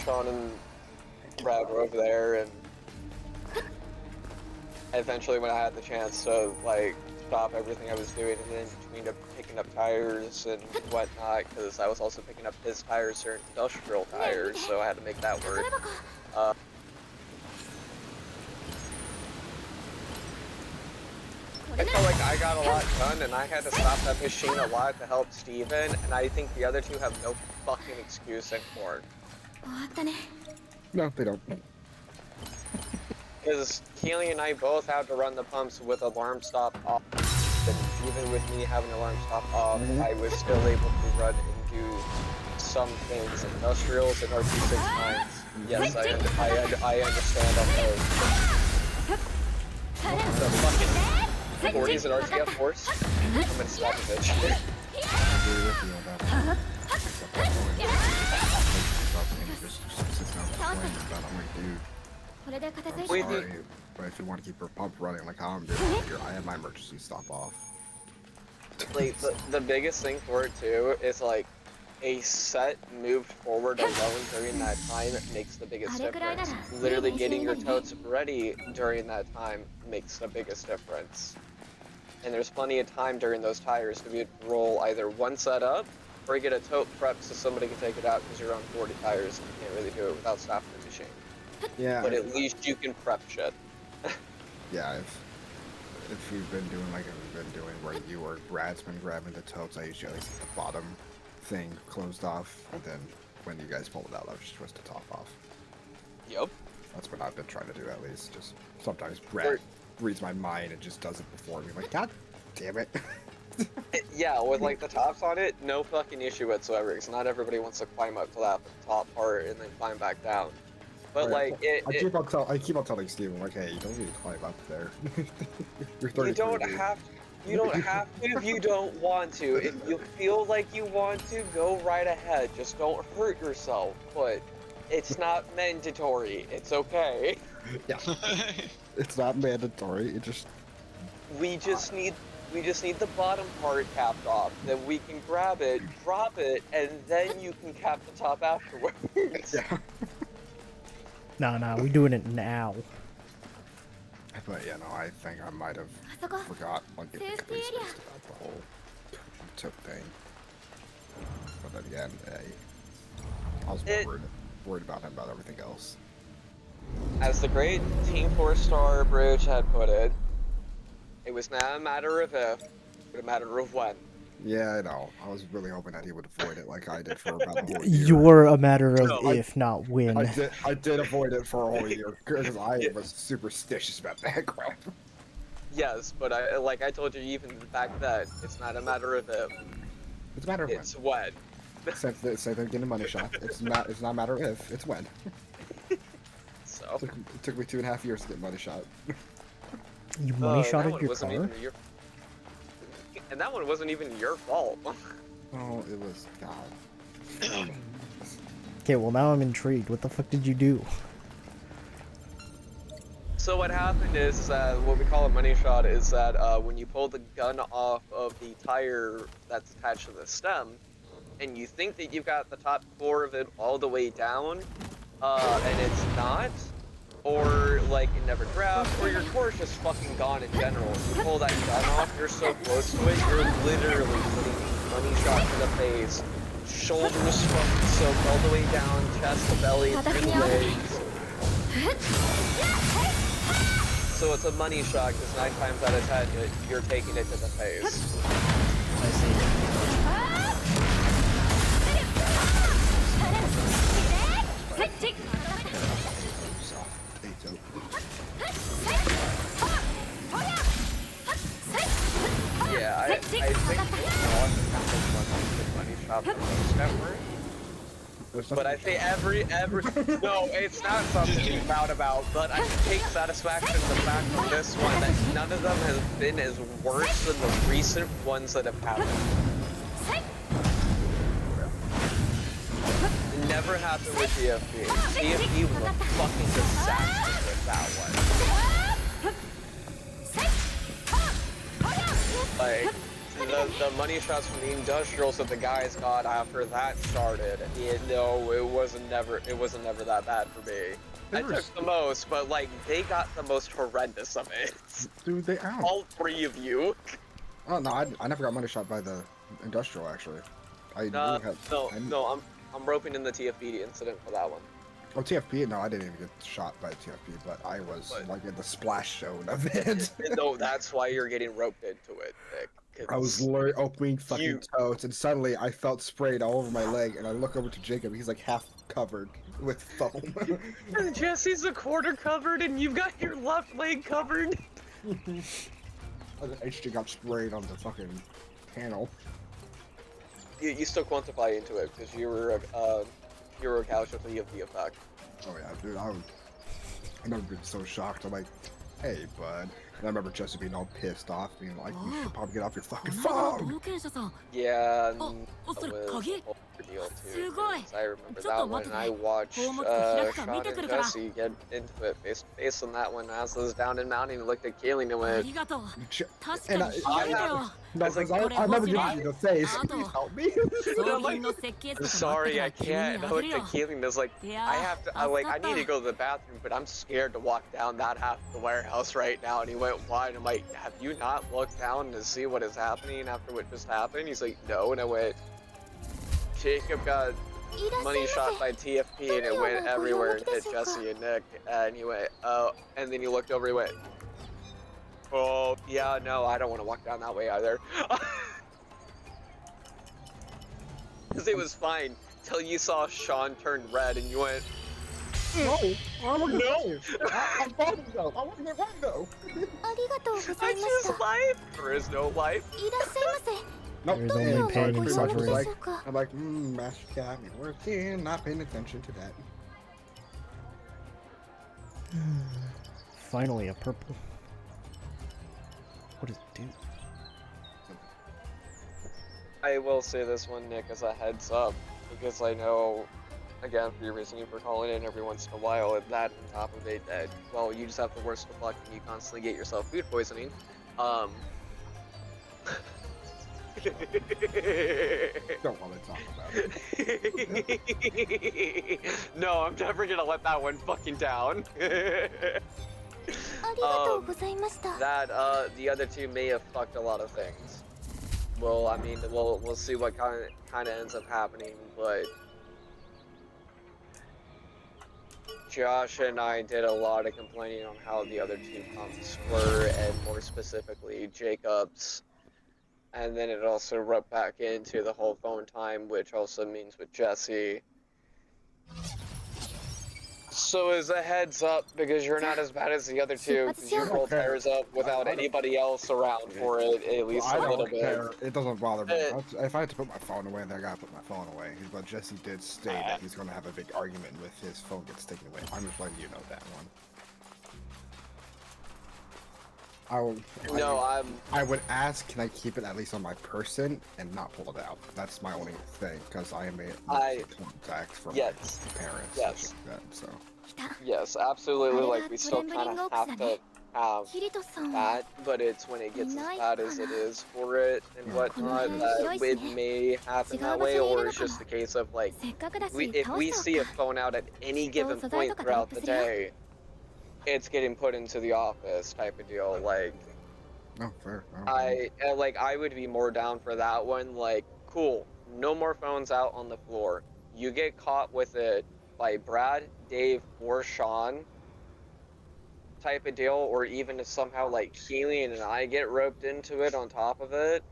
Sean and Brad were over there, and eventually when I had the chance to like stop everything I was doing and then between picking up tires and whatnot, because I was also picking up his tires, they're industrial tires, so I had to make that work. I felt like I got a lot done, and I had to stop that machine a lot to help Steven, and I think the other two have no fucking excuse anymore. No, they don't. Because Keely and I both had to run the pumps with alarm stop off, and even with me having alarm stop off, I was still able to run and do some things, industrials and RT69s. Yes, I understand on those. The fucking 40s and RTF force. I'm gonna slap a bitch. Sorry, but if you want to keep your pump running like how I'm doing here, I have my emergency stop off. Like, the biggest thing for it too is like a set moved forward alone during that time makes the biggest difference. Literally getting your totes ready during that time makes the biggest difference. And there's plenty of time during those tires to be able to roll either one set up or get a tote prepped so somebody can take it out because you're on 40 tires and you can't really do it without stopping the machine. Yeah. But at least you can prep shit. Yeah, if we've been doing like we've been doing where you or Brad's been grabbing the totes, I usually like the bottom thing closed off, and then when you guys pull it out, I just twist the top off. Yep. That's what I've been trying to do at least. Just sometimes Brad reads my mind and just does it before me. I'm like, God damn it. Yeah, with like the tops on it, no fucking issue whatsoever, because not everybody wants to climb up to that top part and then climb back down. But right, like I keep on telling Steven, like, hey, you don't need to climb up there. You're 33. You don't have to if you don't want to. If you feel like you want to, go right ahead. Just don't hurt yourself. But it's not mandatory. It's okay. Yeah. It's not mandatory. It just we just need the bottom part capped off. Then we can grab it, drop it, and then you can cap the top afterwards. Yeah. Nah, we doing it now. But yeah, no, I think I might have forgot like it completely spaced about the whole tip thing. But then again, I was more worried about him about everything else. As the great Team 4-Star Bridge had put it, it was not a matter of if, but a matter of when. Yeah, I know. I was really hoping that he would avoid it like I did for about a whole year. You're a matter of if, not when. I did avoid it for a whole year because I was superstitious about that crap. Yes, but like I told you even back then, it's not a matter of if. It's a matter of it's when. Same thing getting a money shot. It's not a matter of if, it's when. So. It took me 2.5 years to get money shot. You money shotted your car? And that one wasn't even your fault. Oh, it was God. Okay, well now I'm intrigued. What the fuck did you do? So what happened is that what we call a money shot is that when you pull the gun off of the tire that's attached to the stem, and you think that you've got the top core of it all the way down, and it's not, or like it never grabbed, or your core is just fucking gone in general. If you pull that gun off, you're so close to it, you're literally putting money shot to the face, shoulders fucking soaked all the way down, chest to belly, through the legs. So it's a money shot because 9 times out of 10 you're taking it to the face. I see. Yeah, I think money shot for most network. But I say every no, it's not something to be proud about, but I take satisfaction in the fact of this one that none of them has been as worse than the recent ones that have happened. It never happened with TFB. TFB was a fucking disaster with that one. Like, the money shots from the industrials that the guys got after that started, it wasn't never that bad for me. I took the most, but like they got the most horrendous of it. Dude, they out. All three of you. Oh no, I never got money shot by the industrial actually. I'm roping in the TFB incident for that one. Oh, TFP? No, I didn't even get shot by TFP, but I was like in the splash zone of it. No, that's why you're getting roped into it, Nick. I was literally opening fucking totes, and suddenly I felt sprayed all over my leg, and I look over to Jacob. He's like half covered with foam. And Jesse's a quarter covered, and you've got your left leg covered. I just got sprayed on the fucking panel. You still quantify into it because you were a casualty of the effect. Oh yeah, dude, I remember being so shocked. I'm like, hey, bud. And I remember Jesse being all pissed off, being like, you should probably get off your fucking phone. Yeah, and that was a whole deal too. I remember that one, and I watched Sean and Jesse get into it face to face on that one. As I was down and mounting, and looked at Kayleen and went, and I never giving you the face. Please help me. I'm sorry, I can't. And I looked at Kayleen and was like, I need to go to the bathroom, but I'm scared to walk down that half of the warehouse right now. And he went, why? And I'm like, have you not looked down to see what is happening after what just happened? He's like, no. And I went, Jacob got money shot by TFP and it went everywhere and hit Jesse and Nick. And he went, oh. And then he looked over, he went, oh, yeah, no, I don't want to walk down that way either. Because it was fine till you saw Sean turn red and you went, no, I want to go. I'm fine to go. I want to get right though. I choose life. There is no life. Nope. There's only pain and suffering. I'm like, Master got me working, not paying attention to that. Finally, a purple. What does it do? I will say this one, Nick, as a heads up, because I know, again, for your reasoning for calling in every once in a while, and that on top of it, that, well, you just have the worst of luck and you constantly get yourself food poisoning. Don't want to talk about it. No, I'm never gonna let that one fucking down. The other two may have fucked a lot of things. Well, I mean, we'll see what kind of ends up happening, but Josh and I did a lot of complaining on how the other two pumps were, and more specifically, Jacob's. And then it also roped back into the whole phone time, which also means with Jesse. So as a heads up, because you're not as bad as the other two, because you roll tires up without anybody else around for it, at least a little bit. It doesn't bother me. If I had to put my phone away, then I gotta put my phone away. But Jesse did state that he's gonna have a big argument with his phone gets taken away. I'm just letting you know that one. I would ask, can I keep it at least on my person and not pull it out? That's my only thing, because I am a contact from my parents. Yes. Like that, so. Yes, absolutely. Like, we still kind of have to have that, but it's when it gets as bad as it is for it and whatnot that it may happen that way, or it's just the case of, like, if we see a phone out at any given point throughout the day, it's getting put into the office type of deal. Like, no, fair. I would be more down for that one. Like, cool, no more phones out on the floor. You get caught with it by Brad, Dave, or Sean type of deal, or even if somehow like Keely and I get roped into it on top of it,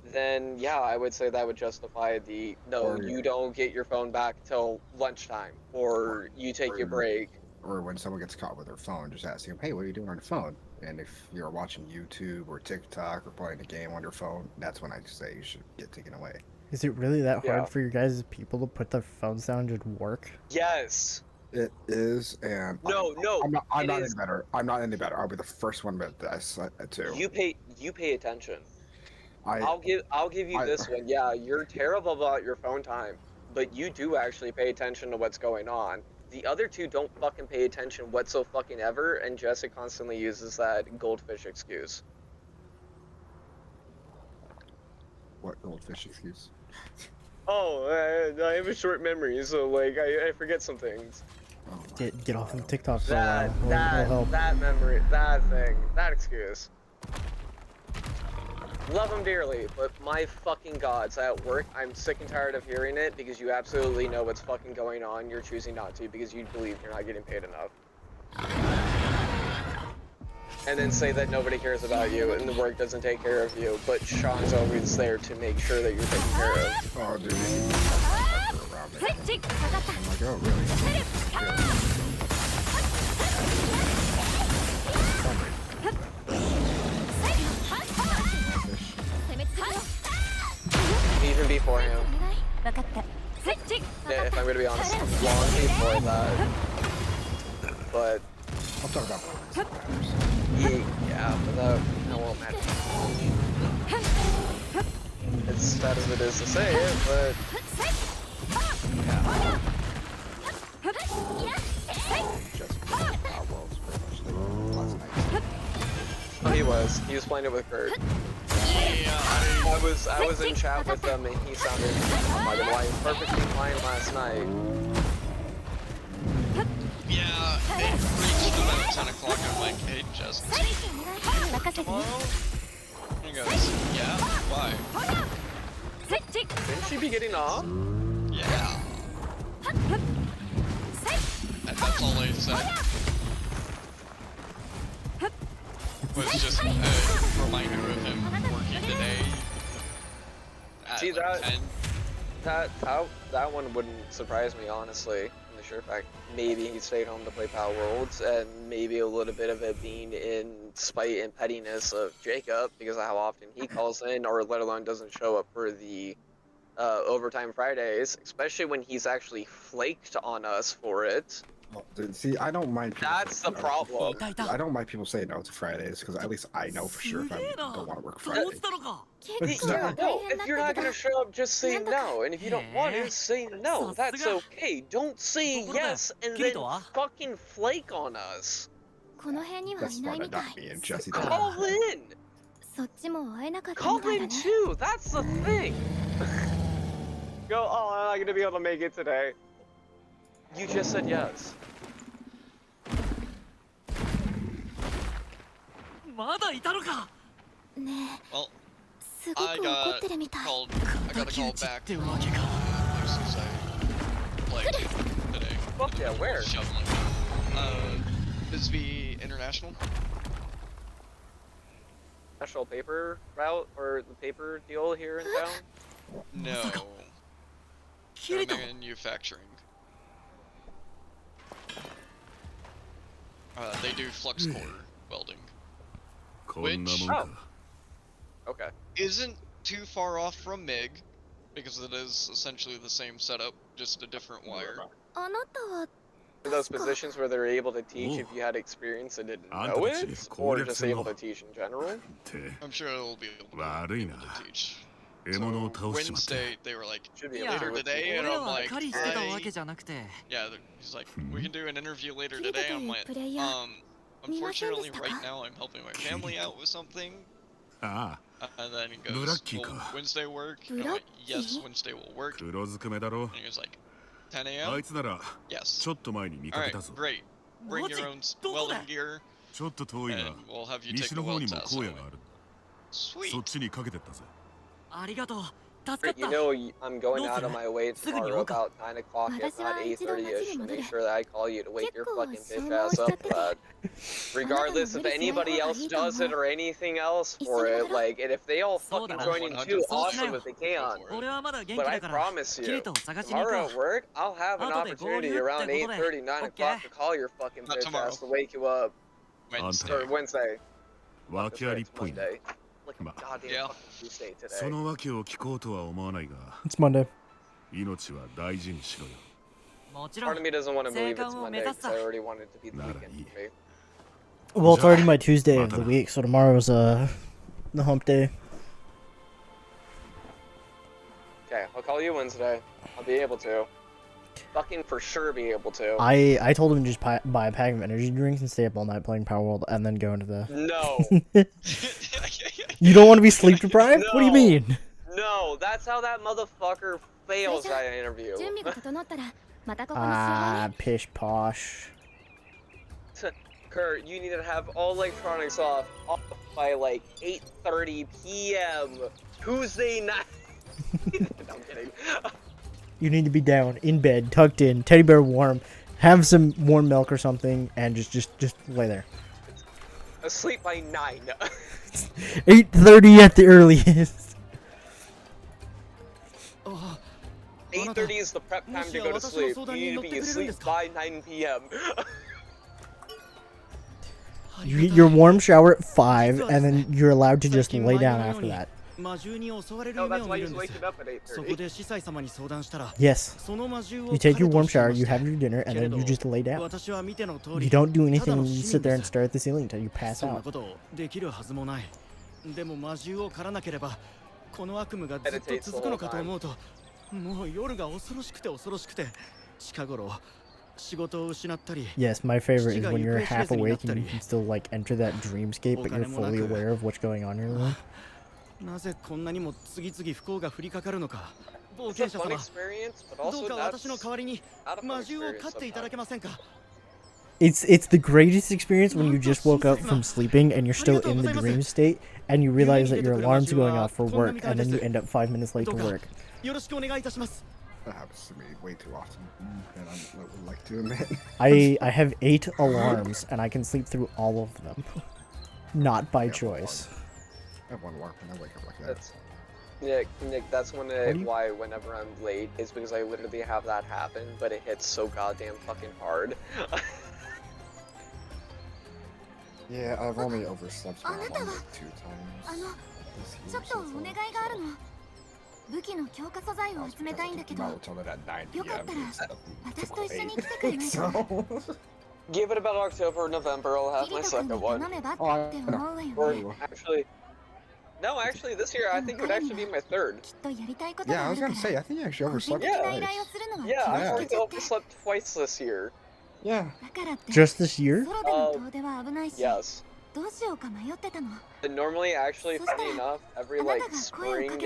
then yeah, I would say that would justify the you don't get your phone back till lunchtime, or you take your break. Or when someone gets caught with their phone, just asking them, hey, what are you doing on your phone? And if you're watching YouTube or TikTok or playing a game on your phone, that's when I say you should get taken away. Is it really that hard for you guys people to put their phones down and just work? Yes. It is, and I'm not any better. I'm not any better. I'll be the first one to admit this too. You pay attention. I'll give you this one. Yeah, you're terrible about your phone time, but you do actually pay attention to what's going on. The other two don't fucking pay attention whatsoever, and Jesse constantly uses that goldfish excuse. What goldfish excuse? Oh, I have a short memory, so like I forget some things. Oh, Get off of TikTok for a while. It'll help. That memory, that thing, that excuse. Love them dearly, but my fucking gods, at work, I'm sick and tired of hearing it because you absolutely know what's fucking going on. You're choosing not to because you believe you're not getting paid enough. And then say that nobody cares about you and the work doesn't take care of you, but Sean's always there to make sure that you're taken care of. oh dude. Around me. I'm like, oh really? Even before him. Yeah, if I'm gonna be honest, long before that. But I'll talk about that. yeah, but that won't matter. It's sad as it is to say it, but yeah. Just worlds pretty much like last night. Oh, he was playing it with Kurt. I was in chat with them and he sounded, oh my god, perfectly fine last night. Yeah, it reached about 10 o'clock. I'm like, hey, Jess, tomorrow? And he goes, yeah, why? Shouldn't she be getting off? Yeah. And that's all I said. Was just a reminder of him working today. At See, like that one wouldn't surprise me, honestly. In the sure fact, maybe he stayed home to play Power Worlds, and maybe a little bit of it being in spite and pettiness of Jacob, because of how often he calls in, or let alone doesn't show up for the overtime Fridays, especially when he's actually flaked on us for it. Well, dude, see, I don't mind people That's the saying no. problem. I don't mind people saying no to Fridays, because at least I know for sure if I don't want to work Fridays. Yeah, no, if you're not gonna show up, just say no, and if you don't want to, say no. That's okay. Don't say yes and then fucking flake on us. That's why not me and Jesse. Call in! Call in too, that's the thing! Go, oh, I'm not gonna be able to make it today. You just said yes. Well, I got a call back from since I played today. Fuck yeah, where? Shoveling. Bisbee International. National paper route, or the paper deal here in town? No. They're manufacturing. They do flux core welding. Which Okay. isn't too far off from MIG, because it is essentially the same setup, just a different wire. Those positions where they're able to teach if you had experience and didn't know it, or just able to teach in general? I'm sure it'll be able to teach. So Wednesday, they were like, Should be later able to today, and I'm like, yeah, Yeah, he's like, we can do an interview later today. I'm like, unfortunately right now I'm helping my family out with something. And then he goes, will Wednesday work? And I'm like, yes, Wednesday will work. And he was like, 10 a.m.? Yes. Alright, great. Bring your own welding gear, and we'll have you take the weld test. Sweet. You know, I'm going out of my way tomorrow about 9 o'clock, if not 8:30ish, to make sure that I call you to wake your fucking bitch ass up for that. Regardless if anybody else does it or anything else for it, like, and if they all fucking join in too, awesome if they can. But I promise you, tomorrow at work, I'll have an opportunity around 8:30, 9 o'clock to call your fucking bitch ass to wake you up. Wednesday. Or Wednesday. Monday. Like a goddamn Yeah. fucking Tuesday today. It's Monday. Part of me doesn't want to believe it's Monday because I already want it to be the weekend for me. Well, it's already my Tuesday of the week, so tomorrow's the hump day. Okay, I'll call you Wednesday. I'll be able to. Fucking for sure be able to. I told him to just buy a pack of energy drinks and stay up all night playing Power World and then go into the... No. You don't want to be sleep deprived? No. What do you mean? No, that's how that motherfucker fails that interview. 準備が整ったらまたここに集合 Ah, ね pish posh. Kurt, you need to have all electronics off by like 8:30 p.m. Tuesday night. No, I'm kidding. You need to be down, in bed, tucked in, teddy bear warm, have some warm milk or something, and just lay there. Asleep by 9. 8:30 at the earliest. 8:30 is the prep time to go to sleep. You need to be asleep by 9 p.m. You get your warm shower at 5, and then you're allowed to just lay down after that. No, that's why he's waking up at 8:30. Yes. You take your warm shower, you have your dinner, and then you just lay down. You don't do anything, you sit there and stare at the ceiling until you pass out. でも魔獣を狩らなければこの悪夢がずっと続くのかと思うともう夜が恐ろしくて恐ろしくて近頃仕事を失ったり Yes, my favorite is when you're half awake and you can still like enter that dreamscape, but you're fully aware of what's going on in your room. なぜこんなにも次々不幸が降りかかるのか冒 It's a 険者 fun 様 experience, but ど also うか that's 私の代わりに not a fun 魔獣を experience 飼っていただけ sometimes. ませんか It's the greatest experience when you just woke up from sleeping and you're still in the dream state, and you realize that your alarm's going off for work, and then you end up 5 minutes late to work. よろしくお願いいたします That happens to me way too often, and I would like to admit. I have 8 alarms, and I can sleep through all of them. Not by choice. I have one alarm and I wake up like that. That's Nick, that's why whenever I'm late is because I literally have that happen, but it hits so goddamn fucking hard. Yeah, I've only overslept my alarm like 2 あの times this ちょ year っと so お far. 願いがあるの武器の強化素材を That was 集め because たい I んだ took け the ど melatonin at 9 よかったら p.m. instead of 私と typical 一緒に 8. 来てくれないか So, Give it about October, November, I'll have キ my リト君 second に one. 頼めばって oh, I 思 know. うわよ Or ね actually, this year I think it would actually be my third. きっとやりたいこと Yeah, が I あ was るか gonna say, ら I think you actually 個人 overslept 的な twice. 依頼をするのは Yeah, 気 I've をつ already けちゃって overslept twice this year. Yeah. だからって Just this year? ソロでの遠出は危ないし Yes. どうしようか迷ってたの And normally, actually, funny enough, every like spring and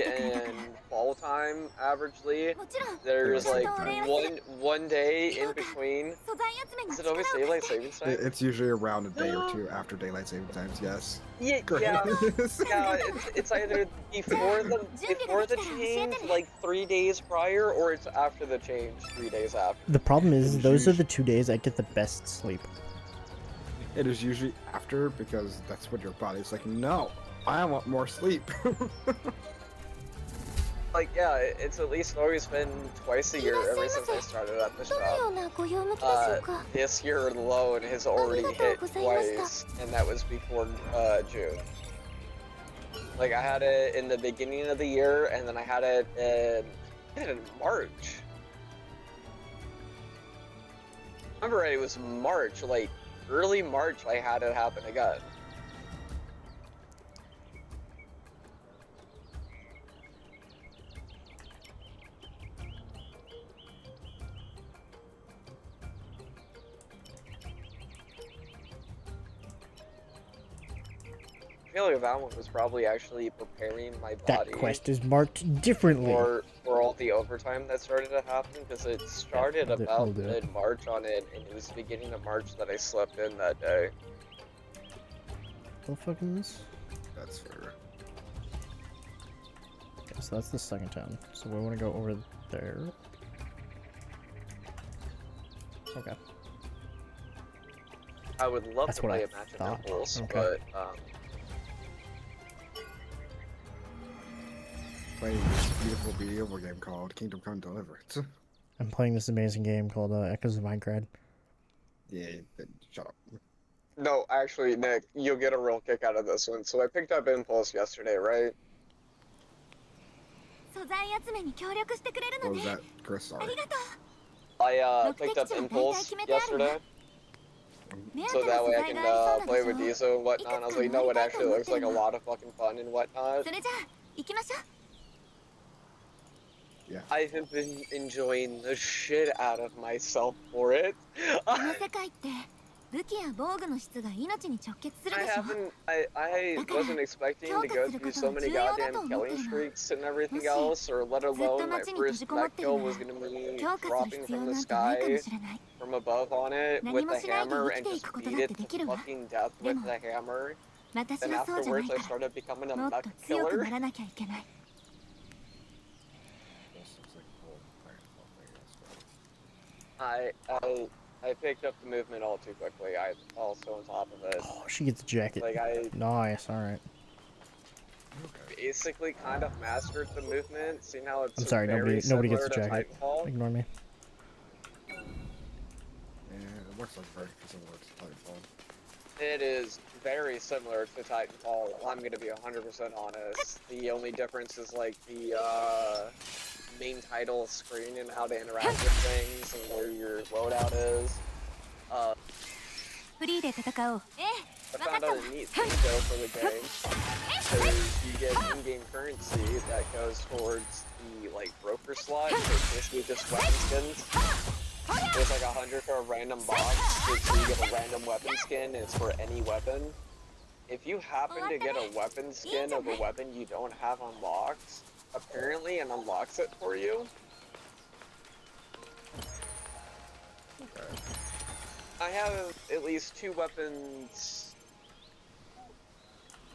fall time, averagely, もちろん there's like Right. one day in between. 素材集めに Is it 力を always 貸 daylight して savings time? It's usually around a day or two after daylight saving times, yes. Yeah, it's either before the change, like 3 days prior, or it's after the change, 3 days after. The problem is, those are the 2 days I get the best sleep. It is usually after because that's what your body's like, no, I want more sleep. Like, yeah, it's at least always been twice a year ever since I started at the どのよ shop. うなご用向きでしょうか This year alone has already hit twice, and that was before June. Like, I had it in the beginning of the year, and then I had it in March. I remember it was March, like early March, I had it happen again. I feel like that one was probably actually preparing my body That quest is marked differently. for all the overtime that started to happen, because it started I'll about do it. mid-March on it, and it was the beginning of March that I slept in that day. What the fuck is this? That's fair. Okay, so that's the second town. So we want to go over there. Okay. I would love That's to what play I a match of thought. Impulse, Okay. but Playing this beautiful video game called Kingdom Come Deliverance. I'm playing this amazing game called Echoes of AINCRAD. Yeah, shut up. no, actually, Nick, you'll get a real kick out of this one. So I picked up Impulse yesterday, right? 素材集めに協力してくれる What の was ね that, Chris? あ Sorry. りがと I Look, picked up picture, Impulse dai, dai, yesterday, う目 so 当ての that 素 way I 材 can がありそうな play 場 with 所を Diesel and whatnot. I was like, you know what, actually looks like a lot of fucking fun and whatnot. それじゃあ行きましょう Yeah. I have been enjoying the shit out of myself for it. この世界って I wasn't expecting to go through so many goddamn killing streaks and everything else, or let alone my first mech kill was gonna be dropping from the sky from above on it with a hammer and just beat it to fucking death with the hammer. And afterwards I started becoming a mech killer. This looks like cool. I picked up the movement all too quickly. I also on top of it. Oh, she gets a jacket. Like Nice, alright. basically kind of mastered the movement. See now it's I'm sorry, nobody gets a jacket. Titanfall. Ignore me. Yeah, it looks like very similar to Titanfall. It is very similar to Titanfall. I'm gonna be 100% honest. The only difference is like the main title screen and how to interact with things and where your loadout is. I found out a neat thing though for the game. Because you get in-game currency that goes towards the like broker slot, so it's basically just weapon skins. There's like 100 for a random box, so you get a random weapon skin, and it's for any weapon. If you happen to get a weapon skin of a weapon you don't have unlocked, apparently it unlocks it for you. Okay. I have at least 2 weapons.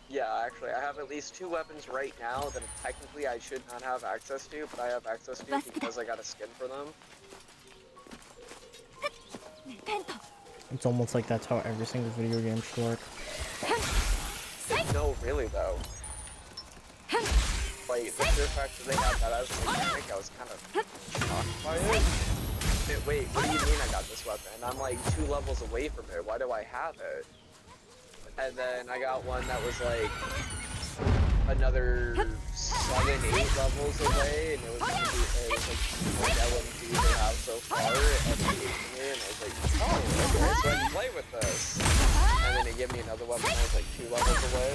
Yeah, actually, I have at least 2 weapons right now that technically I should not have access to, but I have access to because I got a skin for them. It's almost like that's how every single video game should work. No, really though. Like, the sheer fact that they had that as a mechanic, I was kind of shocked by it. Wait, what do you mean I got this weapon? I'm like 2 levels away from it, why do I have it? And then I got one that was like another 7, 8 levels away, and it was like what LMD they have so far, and it gave me, and I was like, oh, okay, so I can play with this. And then it gave me another weapon that was like 2 levels away.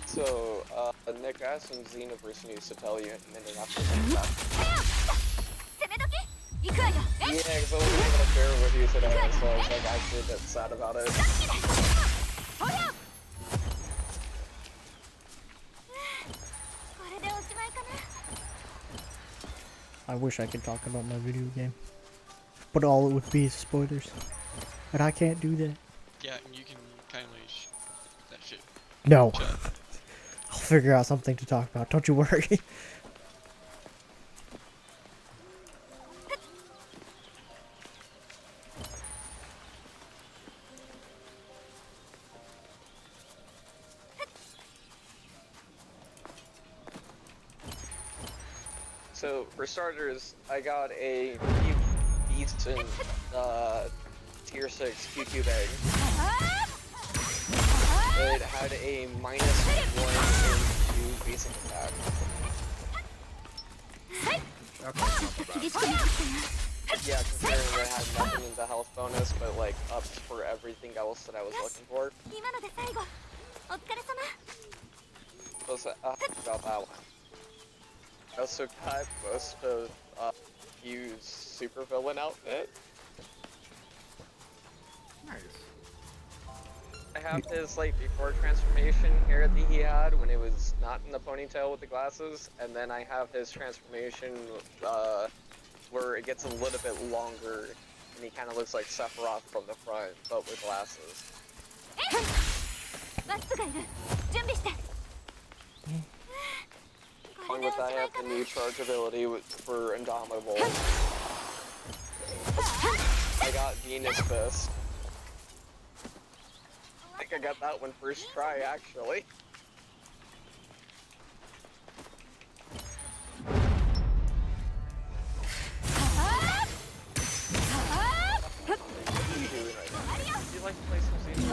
So, Nick, I have some Xenoverse news to tell you, and then after that. Yeah, because I wasn't able to share it with you today, so I was like actually a bit sad about it. I wish I could talk about my video game, but all it would be is spoilers, and I can't do that. Yeah, and you can kindly that shit. No. Chat. I'll figure out something to talk about, don't you worry. So, for starters, I got a pretty decent tier 6 QQ bag. It had a -1 into basic attack. Yeah, considering it had nothing in the health bonus, but like ups for everything else that I was looking for. So, about that one. I also got most of Hugh's supervillain outfit. Nice. I have his like before transformation hair that he had when it was not in the ponytail with the glasses, and then I have his transformation where it gets a little bit longer and he kind of looks like Sephiroth from the front, but with glasses. Along with that, I have the new charge ability for Indomitable. I got Venus Fist. I think I got that one first try, actually. What are you doing right now? Do you like to play some Siege?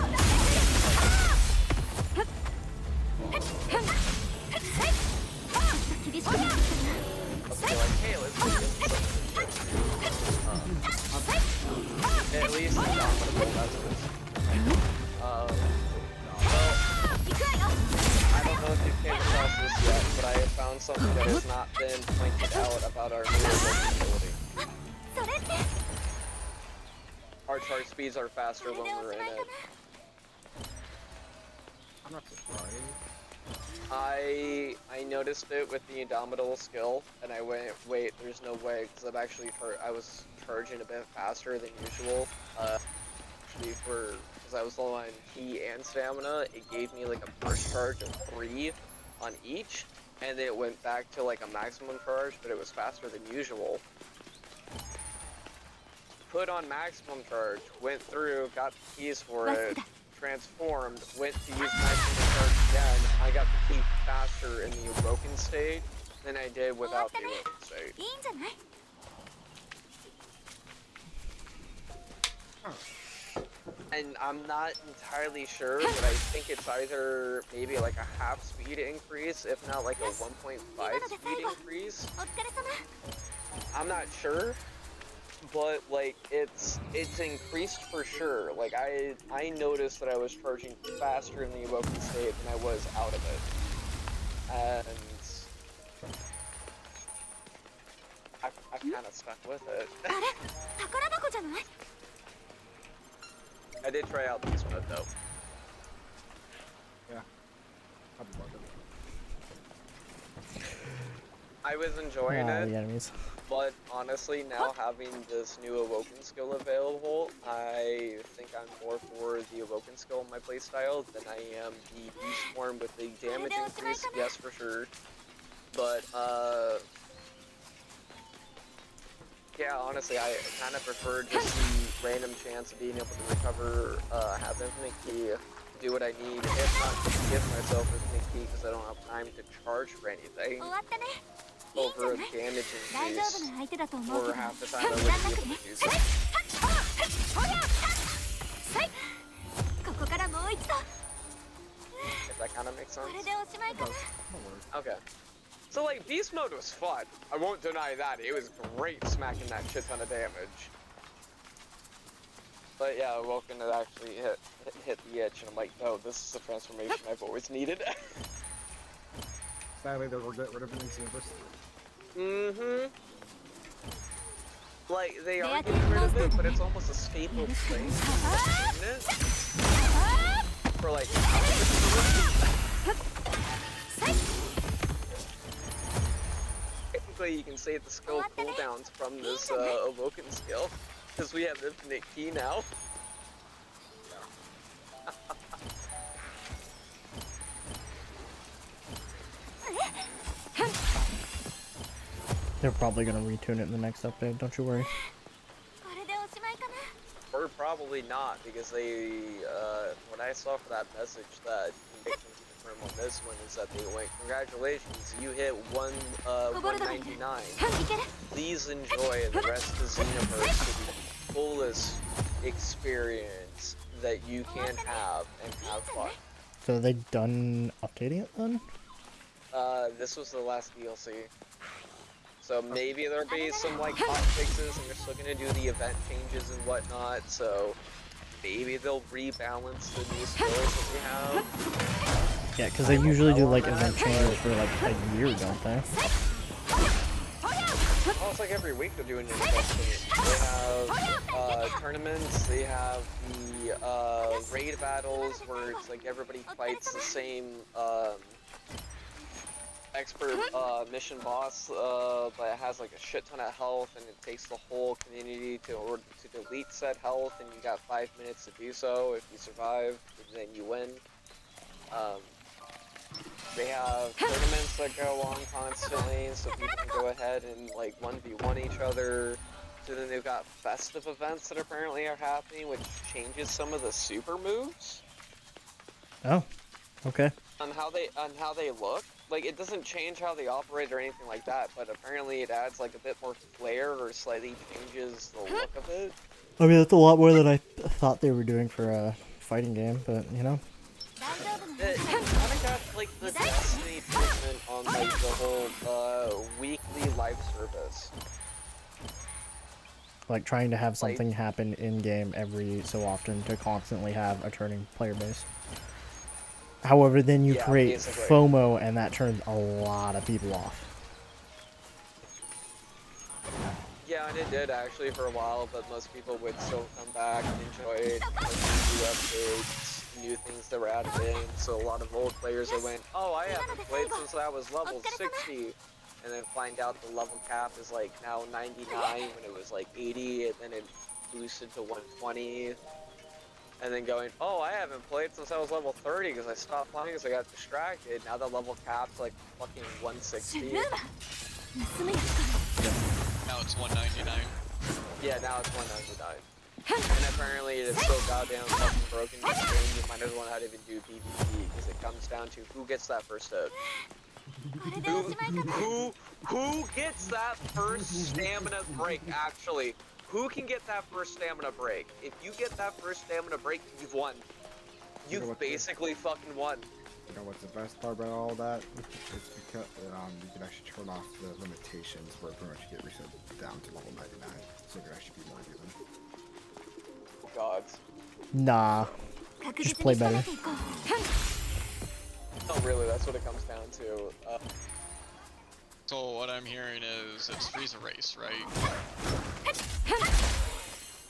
Let's be like, hey, let's do this. At least I'm not gonna play that well, I don't know if you came across this yet, but I have found something that has not been pointed out about our new ability. Our charge speeds are faster when we're in it. I'm not surprised. I noticed it with the Indomitable skill, and I went, wait, there's no way, because I was charging a bit faster than usual. Actually, because I was low on ki and stamina, it gave me like a burst charge of 3 on each, and then it went back to like a maximum charge, but it was faster than usual. Put on maximum charge, went through, got the keys for it, transformed, went to use maximum charge again. I got the key faster in the Awoken state than I did without the Awoken state. And I'm not entirely sure, but I think it's either maybe like a half speed increase, if not like a 1.5 speed increase. I'm not sure. But like it's increased for sure. Like I noticed that I was charging faster in the Awoken state than I was out of it, and I kind of stuck with it. I did try out Beast Mode though. Yeah. I'll be bugging. I was enjoying it. The enemies. But honestly, now having this new Awoken skill available, I think I'm more for the Awoken skill in my playstyle than I am the Beast form with the damage increase, yes for sure. But, yeah, honestly, I kind of prefer just the random chance of being able to recover, have Infinite Key, do what I need, if not just give myself Infinite Key because I don't have time to charge for anything. Over a damage increase for half the time I wouldn't be able to do so. If that kind of makes sense. Okay. So like, Beast Mode was fun. I won't deny that. It was great smacking that shit ton of damage. But yeah, Awoken to actually hit the itch, and I'm like, no, this is the transformation I've always needed. Sadly, they'll get rid of it in Universe. Mm-hmm. Like, they are getting rid of it, but it's almost a staple thing, isn't it? For like, technically you can say the skill cooldowns from this Awoken skill, because we have Infinite Key now. They're probably gonna retune it in the next update, don't you worry. Or probably not, because they, what I saw for that message that conviction to confirm on this one is that they went, congratulations, you hit 199. Please enjoy the rest of Xenoverse to the fullest experience that you can have and have fun. So are they done updating it then? This was the last DLC. So maybe there'll be some like hot fixes and they're still gonna do the event changes and whatnot, so maybe they'll rebalance the new skills that we have. Yeah, because they usually do like event changes for like a year, don't they? Well, it's like every week they're doing new stuff. They have tournaments, they have the raid battles where it's like everybody fights the same expert mission boss, but it has like a shit ton of health, and it takes the whole community to delete said health, and you got 5 minutes to do so. If you survive, then you win. They have tournaments that go on constantly, so people can go ahead and like 1v1 each other. And then they've got festive events that apparently are happening, which changes some of the super moves. Oh, okay. On how they look. Like, it doesn't change how they operate or anything like that, but apparently it adds like a bit more flair or slightly changes the look of it. I mean, that's a lot more than I thought they were doing for a fighting game, but you know. It kind of got like the Destiny treatment on like the whole weekly live service. Like trying to have something happen in game every so often to constantly have a turning player base. However, then you create basically. FOMO, and that turns a lot of people off. Yeah, and it did actually for a while, but most people would still come back and enjoy it. Like, new updates, new things that were added in. So a lot of old players that went, oh, I haven't played since I was level 60, and then find out the level cap is like now 99 when it was like 80, and then it boosted to 120. And then going, oh, I haven't played since I was level 30 because I stopped playing because I got distracted. Now the level cap's like fucking 160. Now it's 199. Yeah, now it's 199. And apparently it is so goddamn fucking broken this game, you might as well not even do PvP because it comes down to who gets that first hit. Who gets that first stamina break, actually? Who can get that first stamina break? If you get that first stamina break, you've won. You've basically fucking won. You know what's the best part about all that? It's because you can actually turn off the limitations where pretty much you get reset down to level 99, so it can actually be more even. Gods. Nah. Just play better. Oh really, that's what it comes down to. So what I'm hearing is it's Frieza race, right?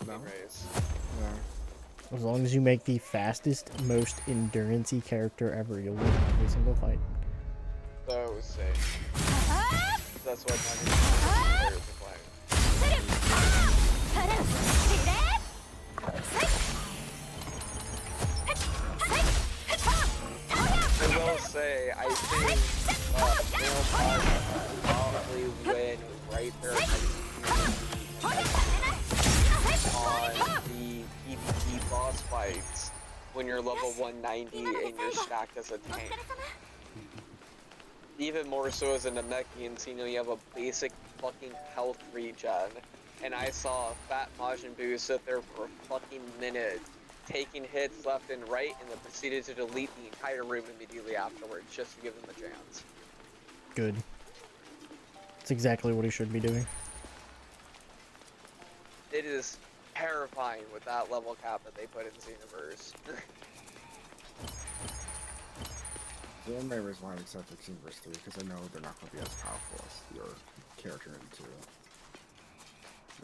No. Race. No. As long as you make the fastest, most endurance-y character ever, you'll win every single fight. So sick. That's what 90% players are playing. I will say, I think male boss probably win right there on the PvP boss fights when you're level 190 and you're stacked as a tank. Even more so as a Namekian, so you have a basic fucking health regen. And I saw Fat Majin Buu sit there for a fucking minute, taking hits left and right, and then proceeded to delete the entire room immediately afterwards, just to give him a chance. Good. That's exactly what he should be doing. It is terrifying with that level cap that they put in Xenoverse. The only reason why I'm accepting Xenoverse 3 because I know they're not going to be as powerful as your character in 2.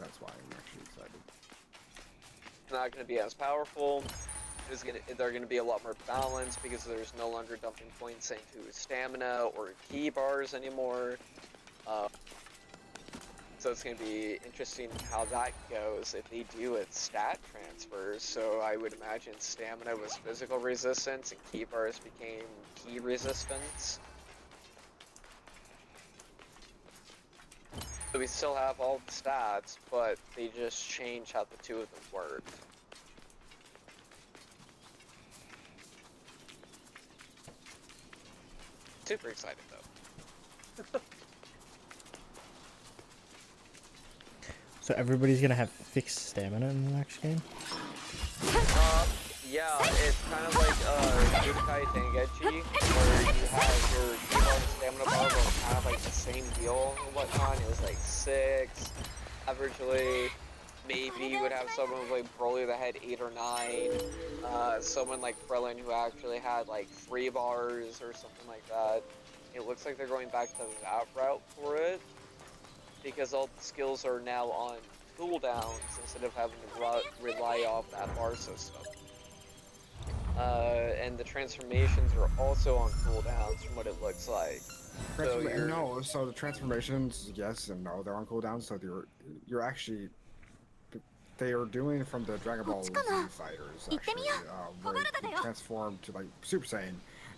That's why I'm actually excited. Not going to be as powerful. They're going to be a lot more balanced because there's no longer dumping points into stamina or key bars anymore. So it's going to be interesting how that goes if they do it stat transfers. So I would imagine stamina was physical resistance and key bars became key resistance. So we still have all the stats, but they just change how the two of them work. Super excited though. So everybody's gonna have fixed stamina in the next game? Yeah, it's kind of like Budokai Tenkaichi, where you have your keyboard and stamina bar were kind of like the same deal and whatnot. It was like 6, averagely. Maybe you would have someone like Broly that had 8 or 9. Someone like Krillin who actually had like 3 bars or something like that. It looks like they're going back to that route for it, because all the skills are now on cooldowns instead of having to rely off that bar system. And the transformations are also on cooldowns from what it looks like. So the transformations, yes and no, they're on cooldown. So you're actually, they are doing from the Dragon Ball Z fighters actually, where you transform to like Super Saiyan.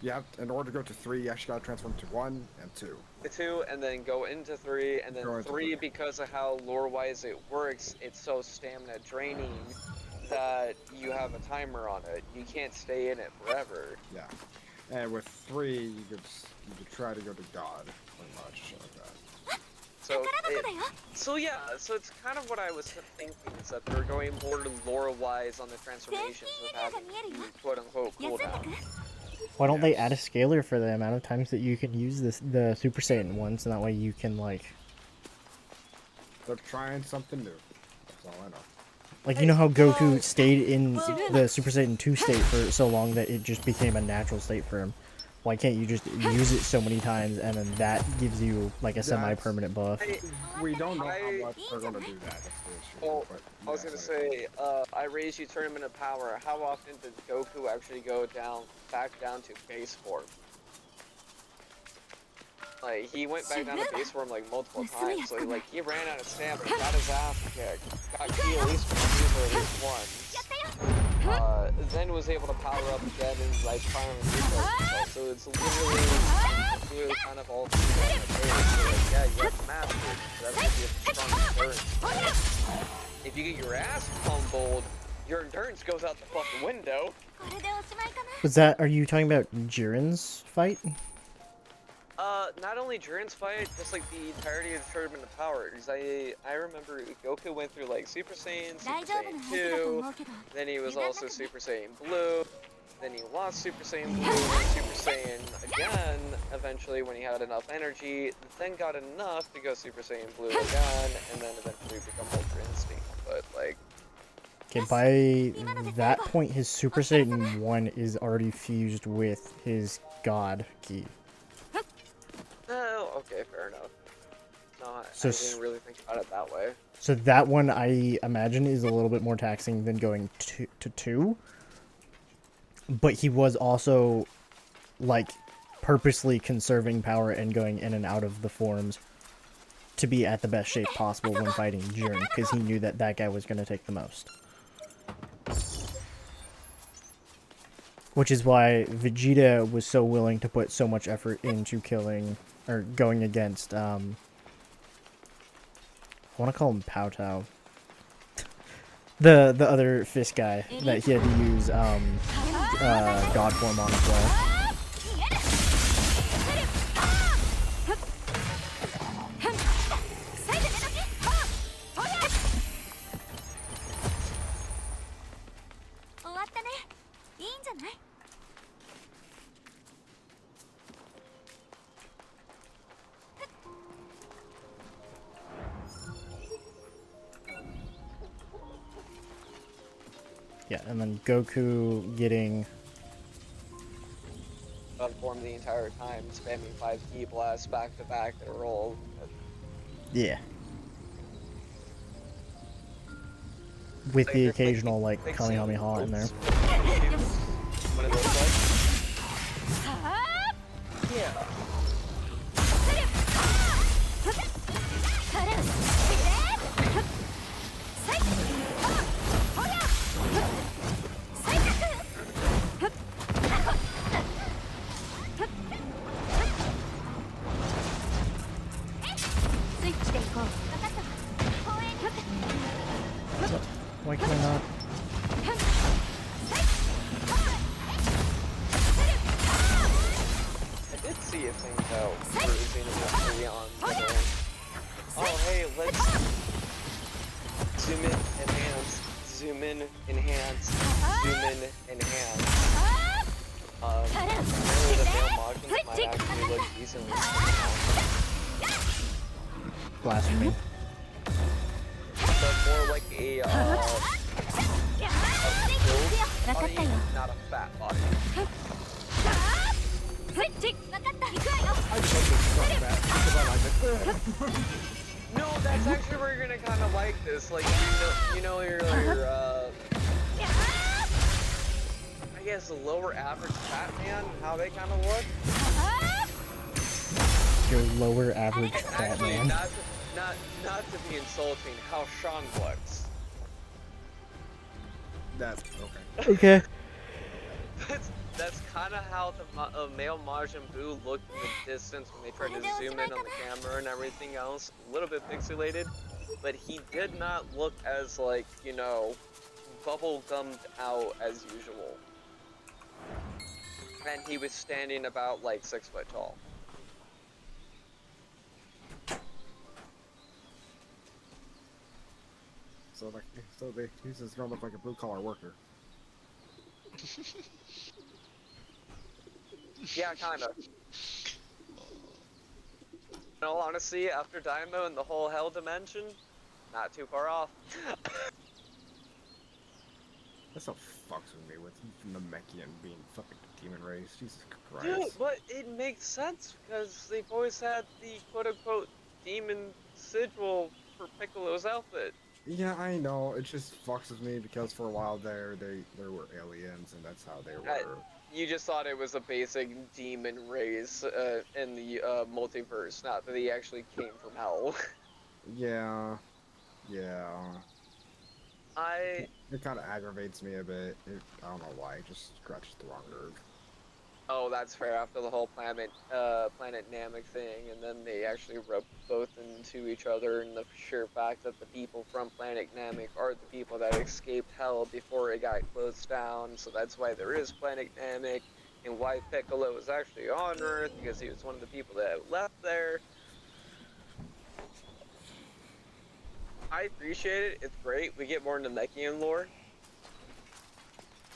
Yeah, in order to go to 3, you actually gotta transform to 1 and 2. 2, and then go into 3, and then Go into 3, three. because of how lore-wise it works, it's so stamina draining that you have a timer on it. You can't stay in it forever. Yeah. And with 3, you could try to go to God, pretty much, like that. So it's kind of what I was thinking, is that they're going more lore-wise on the transformations with having quote-unquote cooldown. Why don't they add a scaler for the amount of times that you can use the Super Saiyan ones, and that way you can, like... They're trying something new. That's all I know. Like, you know how Goku stayed in the Super Saiyan 2 state for so long that it just became a natural state for him? Why can't you just use it so many times, and then that gives you, like, a semi-permanent buff? We don't know how much they're gonna do that. That's the issue. Well, but, I was gonna say, I raised you Tournament of Power. How often did Goku actually go back down to base form? Like, he went back down to base form, like, multiple times. So, like, he ran out of stamina, got his ass kicked, got key at least once. Then was able to power up again and, like, finally recharge himself. So it's literally kind of all through like, yeah, you have to master it. That's gonna be a strong endurance. If you get your ass pummeled, your endurance goes out the fucking window. Are you talking about Jiren's fight? Not only Jiren's fight, just like the entirety of the Tournament of Power. Because I remember Goku went through like Super Saiyan, Super Saiyan 2, then he was also Super Saiyan Blue, then he lost Super Saiyan Blue, and Super Saiyan again, eventually when he had enough energy, then got enough to go Super Saiyan Blue again, and then eventually become Ultra Instinct. But like... Okay, by that point, his Super Saiyan 1 is already fused with his God Ki. Oh, okay, fair enough. No, I didn't really think about it that way. So that one, I imagine, is a little bit more taxing than going to 2. But he was also, like, purposely conserving power and going in and out of the forms to be at the best shape possible when fighting Jiren, because he knew that that guy was going to take the most. Which is why Vegeta was so willing to put so much effort into killing, or going against, I want to call him Pao Tao. The other fist guy that he had to use, God form on as well. Yeah, and then Goku getting... Form the entire time, spamming 5 key blasts back to back in a roll. Yeah. With the occasional, like, Kamehameha in there. One of those, like... Yeah. Why can I not? I did see a thing though for Xenoblade 3 on the other end. Oh hey, let's zoom in, enhance, zoom in, enhance, zoom in, enhance. Really the male modules might actually look decently similar. Blasphemy. But more like a build body, not a fat body. I just like this stuff back because I like it. No, that's actually where you're gonna kind of like this. Like, you know your I guess the lower average fat man, how they kind of look. Your lower average fat Actually, man. not to be insulting, how Sean looks. That's okay. Okay. that's kind of how the male Majin Buu looked in the distance when they tried to zoom in on the camera and everything else. A little bit pixelated, but he did not look as, like, you know, bubble gummed out as usual. And he was standing about like 6 foot tall. So he's just gonna look like a blue collar worker. Yeah, kinda. In all honesty, after Daimo and the whole Hell dimension, not too far off. That's what fucks with me with Namekian being fucking demon race. Jesus Christ. Dude, but it makes sense because they've always had the quote-unquote demon sigil for Piccolo's outfit. Yeah, I know. It just fucks with me because for a while there were aliens and that's how they were. You just thought it was a basic demon race in the multiverse, not that he actually came from hell. Yeah. Yeah. It kind of aggravates me a bit. I don't know why. It just scratched the wrong nerve. Oh, that's fair. After the whole planet Namek thing, and then they actually rubbed both into each other, and the sheer fact that the people from planet Namek are the people that escaped hell before it got closed down. So that's why there is planet Namek, and why Piccolo was actually on Earth, because he was one of the people that left there. I appreciate it. It's great. We get more Namekian lore.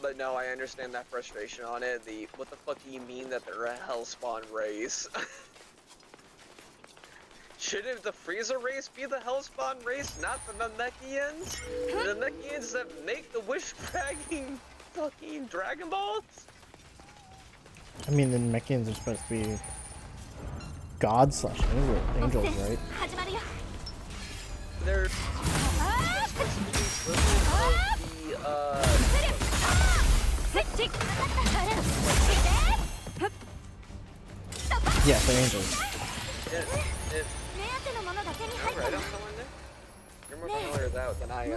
But no, I understand that frustration on it. What the fuck do you mean that they're a Hellspawn race? Shouldn't the Frieza race be the Hellspawn race, not the Namekians? The Namekians that make the wish-dragging fucking Dragon Balls? I mean, the Namekians are supposed to be gods / angels, right? They're supposed to be equivalent of Yes, they're angels. Alright, I'm telling you. You're more familiar with that than I am.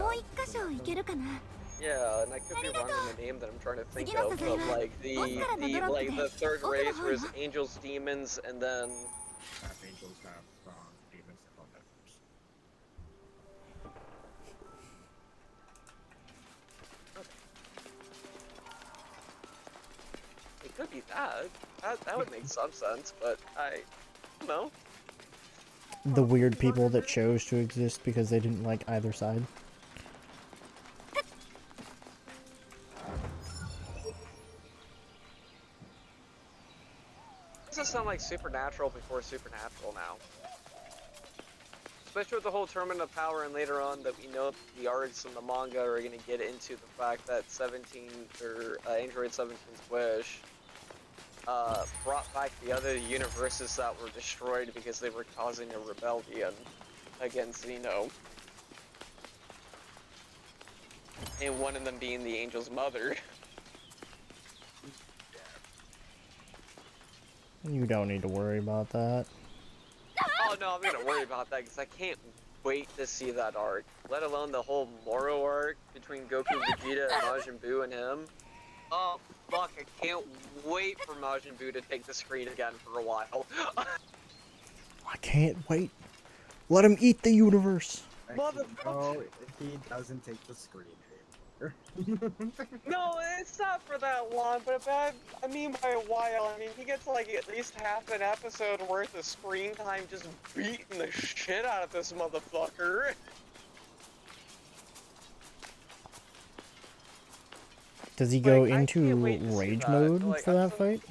Yeah, and I could be wrong in the name that I'm trying to think of, but like the third race was angels, demons, and then Half angels, half demons, and all that. it could be that. That would make some sense, but I don't know. The weird people that chose to exist because they didn't like either side. Doesn't sound like Supernatural before Supernatural now. Especially with the whole Tournament of Power, and later on that we know the arcs in the manga are going to get into the fact that Android 17's wish brought back the other universes that were destroyed because they were causing a rebellion against Xeno. And one of them being the Angel's mother. You don't need to worry about that. Oh no, I'm gonna worry about that because I can't wait to see that arc. Let alone the whole Moro arc between Goku, Vegeta, and Majin Buu and him. Oh fuck, I can't wait for Majin Buu to take the screen again for a while. I can't wait. Let him eat the universe. No, he doesn't take the screen. No, it's not for that long, but I mean by a while, I mean he gets like at least half an episode worth of screen time just beating the shit out of this motherfucker. Does he go Like, I into can't wait to see rage that. mode Like, for I'm that so- fight?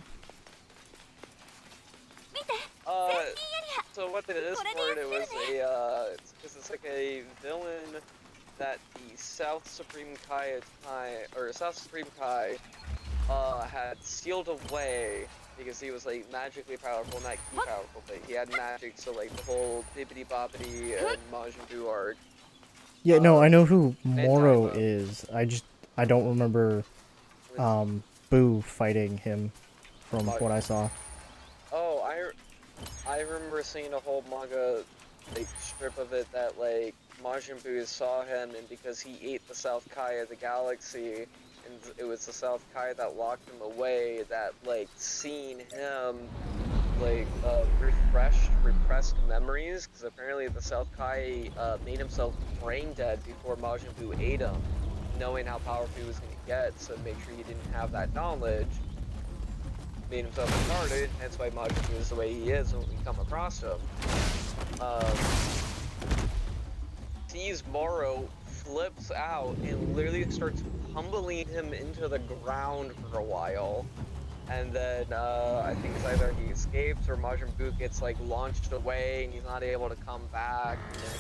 So what it is for it was it's like a villain that the South Supreme Kai had sealed away because he was like magically powerful, not key powerful, but he had magic, so like the whole Bibbidi Bobbidi and Majin Buu arc. Yeah, no, I know who Moro Daimo. is. I don't remember Boo fighting him from what I saw. Oh, I remember seeing a whole manga like strip of it that like Majin Buu saw him, and because he ate the South Kai of the galaxy, and it was the South Kai that locked him away, that, like, seeing him, like, repressed memories, because apparently the South Kai made himself brain dead before Majin Buu ate him, knowing how powerful he was going to get, so to make sure he didn't have that knowledge, made himself retarded, hence why Majin Buu is the way he is when we come across him. Sees Moro, flips out, and literally starts humbling him into the ground for a while. And then, I think it's either he escapes or Majin Buu gets, like, launched away and he's not able to come back. And then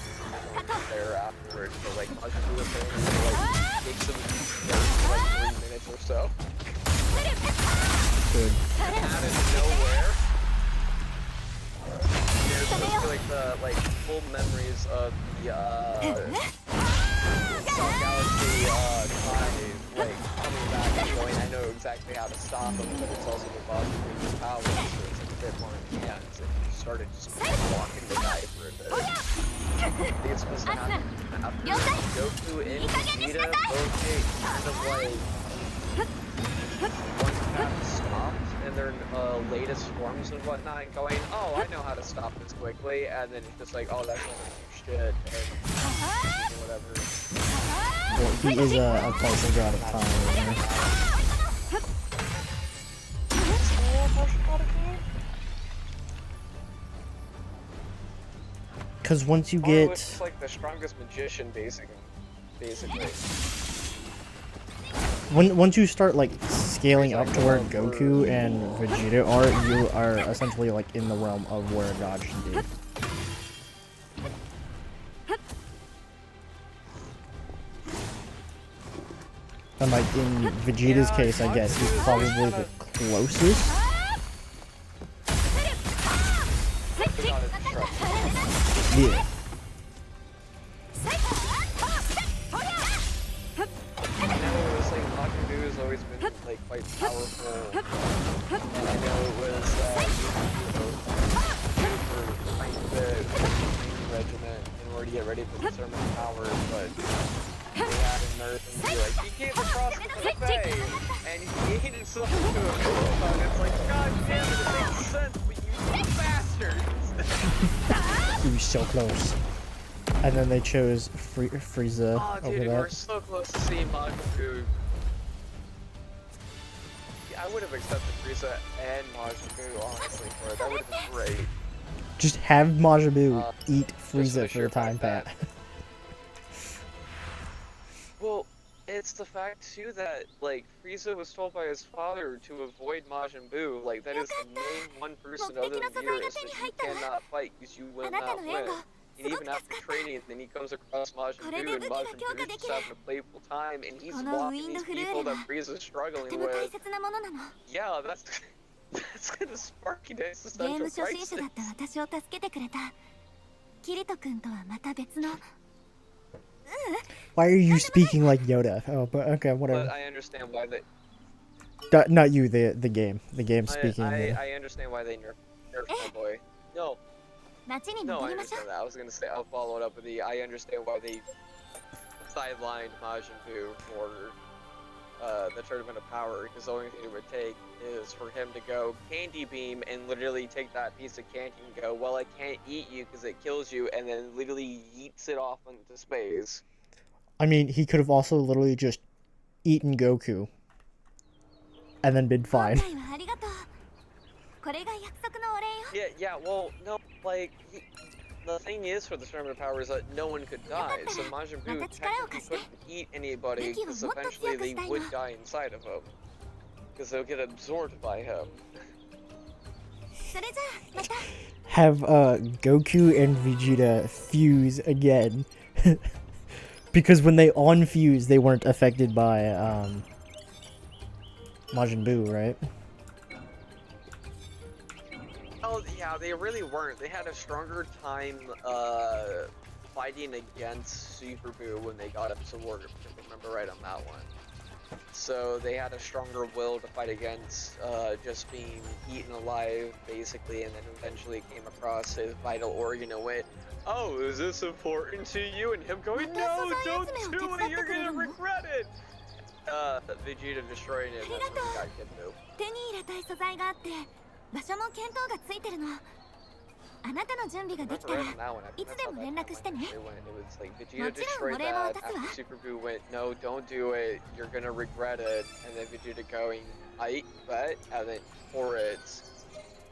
he's there afterwards. So, like, Majin Buu apparently, like, takes him for, like, 3 minutes or so. Good. Out of nowhere. There's supposed to be, like, the, like, full memories of the, South Galaxy, like, coming back and going, I know exactly how to stop him, but it's also the boss of his powers, so it's like a bit more intense, and he started just walking the guy for a bit. I think it's supposed to happen after Goku and Vegeta both get kind of like one half stopped in their latest forms and whatnot, going, oh, I know how to stop this quickly, and then it's just like, oh, that's not new shit, and whatever. Well, he is a partial god of time, right? Because once you get... Oh, it's like the strongest magician, basically. Once you start, like, scaling up to where Goku and Vegeta are, you are essentially, like, in the realm of where a god should be. And, like, in Vegeta's case, I guess, he's probably the closest. Yeah. Always been like quite powerful, and I know it was for trying to training regiment in order to get ready for the tournament powers, but they had him nerf and be like, he gave the cross to the Fae, and he hated something to him, and it's like, god damn it, it makes sense, but you bastards! He was so close. And then they chose Frieza over dude, that. we're so close to seeing Majin Buu. I would have accepted Frieza and Majin Buu, honestly, for it. That would have been great. Just have Majin Buu eat Frieza for the time, Pat. Well, it's the fact, too, that, like, Frieza was told by his father to avoid Majin Buu. Like, that is the main one person other than Beerus that you cannot fight because you will not win. And even after training, then he comes across Majin Buu, and Majin Buu just having a playful time, and he's walking these people that Frieza's struggling with. Yeah, that's gonna spark an existential crisis. Why are you speaking like Yoda? Oh, but okay, whatever. But I understand why they... Not you, the game. The game speaking. I understand why they nerfed my boy. No, I understand that. I was gonna say, I'll follow it up with I understand why they sidelined Majin Buu for the Tournament of Power, because the only thing it would take is for him to go Candy Beam and literally take that piece of candy and go, well, I can't eat you because it kills you, and then literally yeets it off into space. I mean, he could have also literally just eaten Goku and then been fine. Yeah, well, no, like, the thing is for the Tournament of Power is that no one could die, so Majin Buu technically couldn't eat anybody, because eventually they would die inside of him. Because they'll get absorbed by him. Have Goku and Vegeta fuse again. Because when they on-fused, they weren't affected by Majin Buu, right? Oh, yeah, they really weren't. They had a stronger time fighting against Super Buu when they got absorbed, if I remember right on that one. So they had a stronger will to fight against just being eaten alive, basically, and then eventually came across his vital organ and went, oh, is this important to you? And him going, no, don't do it, you're gonna regret it! Vegeta destroying it, that's when he got Kid Buu. 手に入れたい素材があって場所も見当がついてるの。あなたの準備ができたら Remember that one? いつでも連絡してね。 It was like Vegeta destroyed that after Super Buu went, no, don't do it, you're gonna regret it, and then Vegeta going, I bet, and then for it,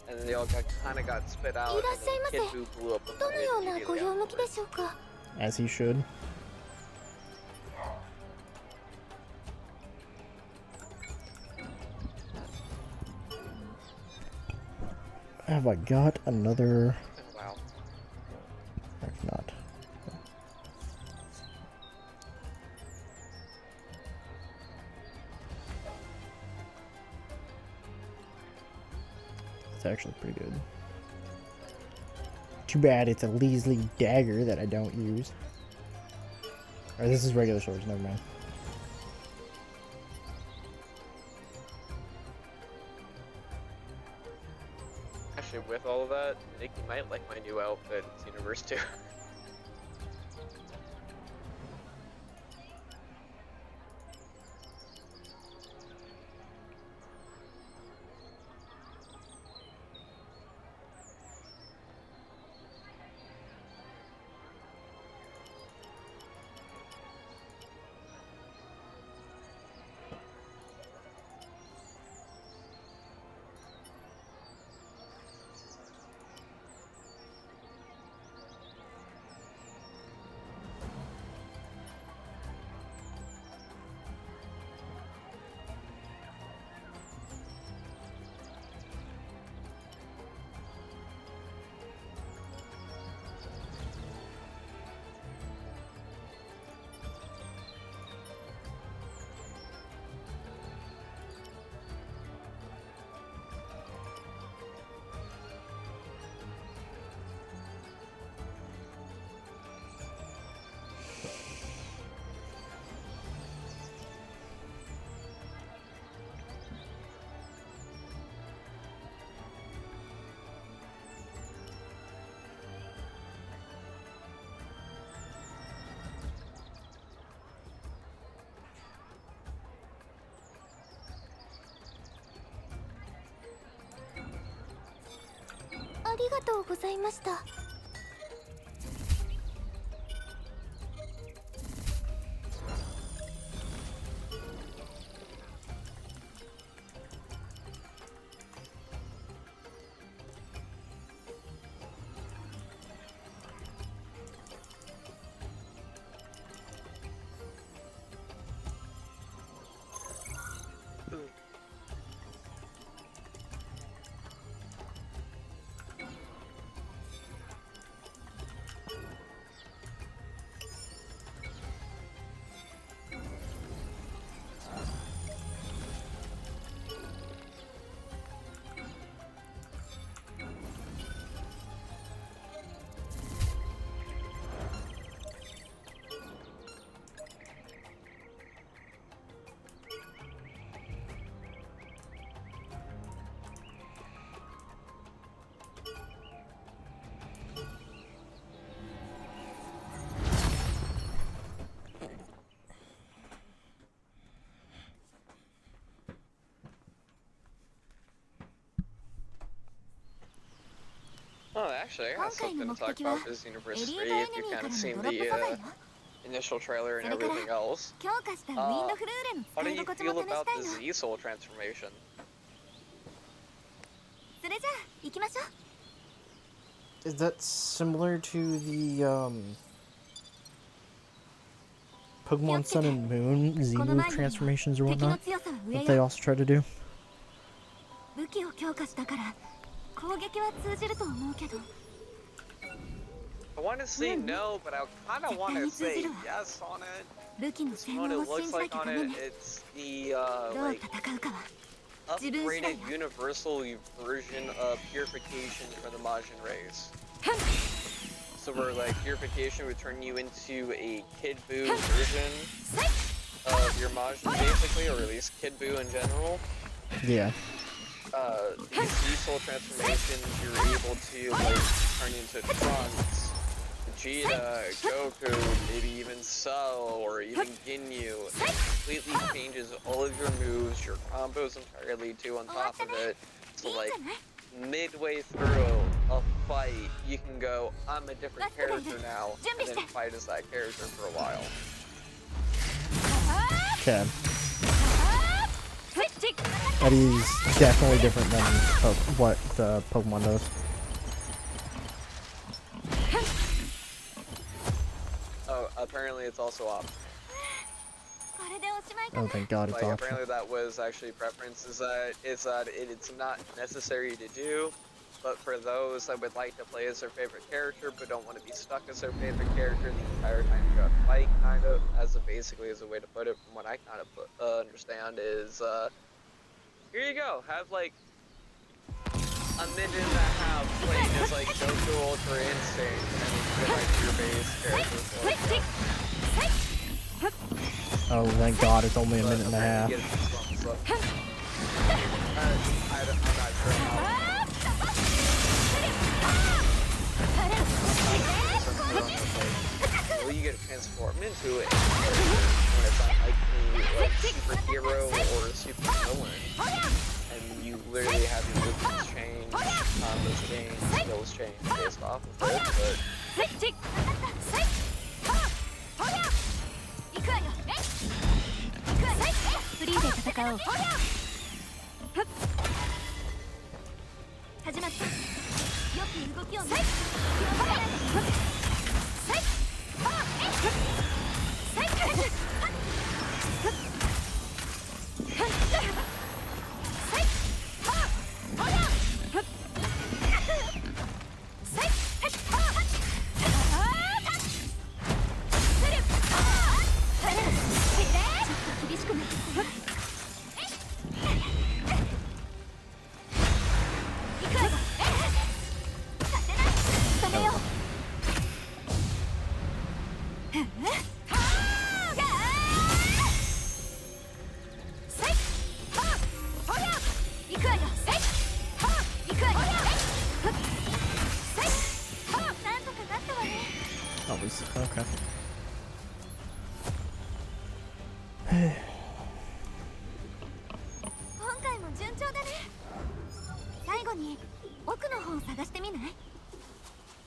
and then they all kind of got spit out, and then Kid Buu blew up the どのようなご用向きでしょうか。 As he should. Have I got another? Wow. I've not. It's actually pretty good. Too bad it's a Leesley dagger that I don't use. Or this is regular swords, never mind. Actually, with all of that, Nick, you might like my new outfit. It's Universe 2.ありがとうございました。 Oh, actually, I got something to talk about this Universe 3 if you kind of seen the initial trailer and everything else. How do you feel about the Z-Soul transformation? それじゃあ行きましょう。 Is that similar to the Pokemon Sun and Moon Z transformations or whatnot that they also try to do? 武器を強化したから攻撃は通じると思うけど。 I want to say no, but I kind of want to say yes on it. 武器の This 性 is 能 what を it 信 looks じな like きゃ on ダメ it. ね。 It's the どう like 戦うかは自分次第 upgraded よ。 universal version of purification for the Majin race. So where like purification would turn you into a Kid Buu version of your Majin basically, or at least Kid Buu in general. Yeah. These Z-Soul transformations, you're able to like turn into Trunks, Vegeta, Goku, maybe even Cell, or even Ginyu. It completely changes all of your moves, your combos entirely too on top of it. So like, midway through a fight, you can go, I'm a different character now, and then fight as that character for a while. Okay. That is definitely different than what the Pokemon does. Oh, apparently it's also optional. Oh, thank God it's Like, optional. apparently that was actually preference, is that it's not necessary to do, but for those that would like to play as their favorite character but don't want to be stuck as their favorite character the entire time throughout the fight, kind of, basically as a way to put it, from what I kind of understand, is, here you go, have like a minute and a half playing as like Goku Ultra Instinct, and then you get like your base character for it. Oh, thank God it's only a minute and a half. I'm not sure how. Well, you get transformed into it when it's not like any like superhero or supervillain, and you literally have your movements change, combos change, skills change based off of it. Okay.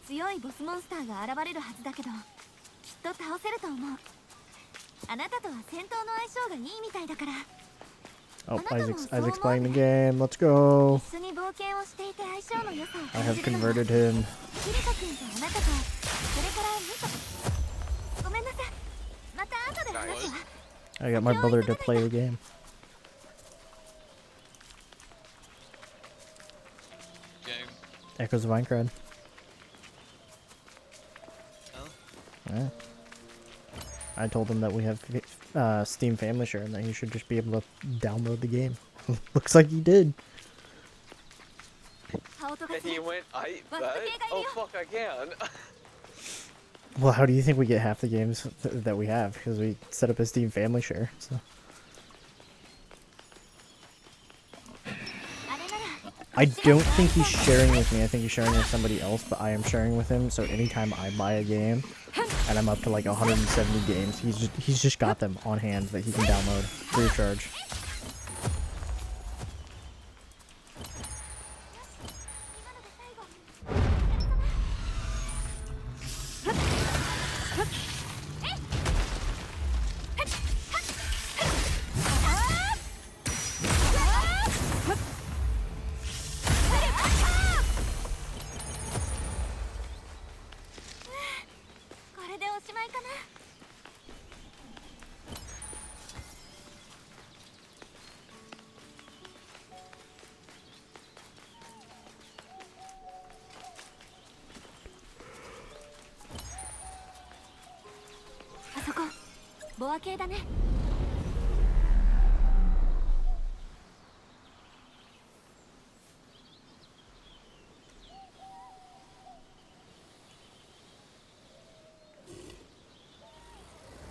強いボスモンスターが現れるはずだけど、きっと倒せると思う。あなたとは戦闘の相性がいいみたいだから。Oh, Isaac's playing the game. Let's go. 一緒に冒険をしていて相性の良さを I 感 have じるのは converted him. キリト君とあなたと、それからミト。ごめんなさい。また後で話すわ。 I got my brother to play the game. Game. Echoes of AINCRAD. Oh. Yeah. I told him that we have Steam Family Share and that he should just be able to download the game. Looks like he did. And he went, oh fuck, I can. Well, how do you think we get half the games that we have? Because we set up a Steam Family Share. So. I don't think he's sharing with me. I think he's sharing with somebody else, but I am sharing with him. So anytime I buy a game, and I'm up to like 170 games, he's just got them on hand that he can download free of charge.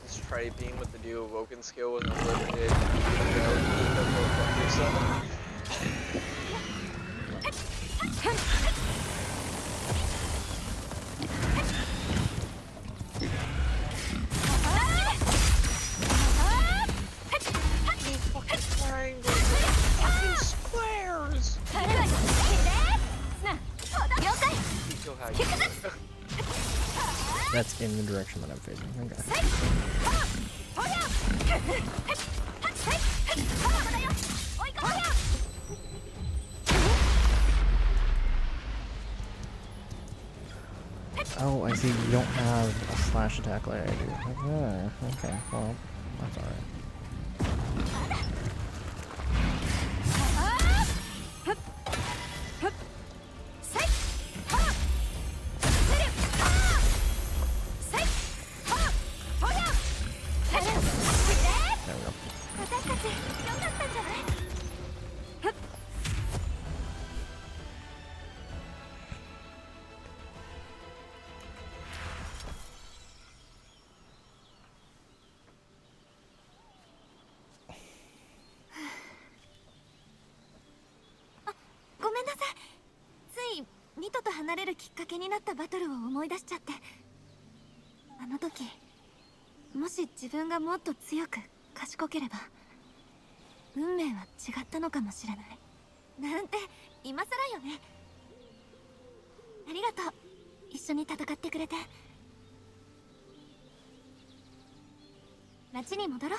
Just try being with the new Awoken skill with unlimited yourself. That's in the direction that I'm facing. Okay. Oh, I see. You don't have a slash attack like I do. Okay, well, that's alright. There we go.ミトと離れるきっかけになったバトルを思い出しちゃって。あの時もし自分がもっと強く賢ければ運命は違ったのかもしれないなんて今更よね。ありがとう、一緒に戦ってくれて。町に戻ろう。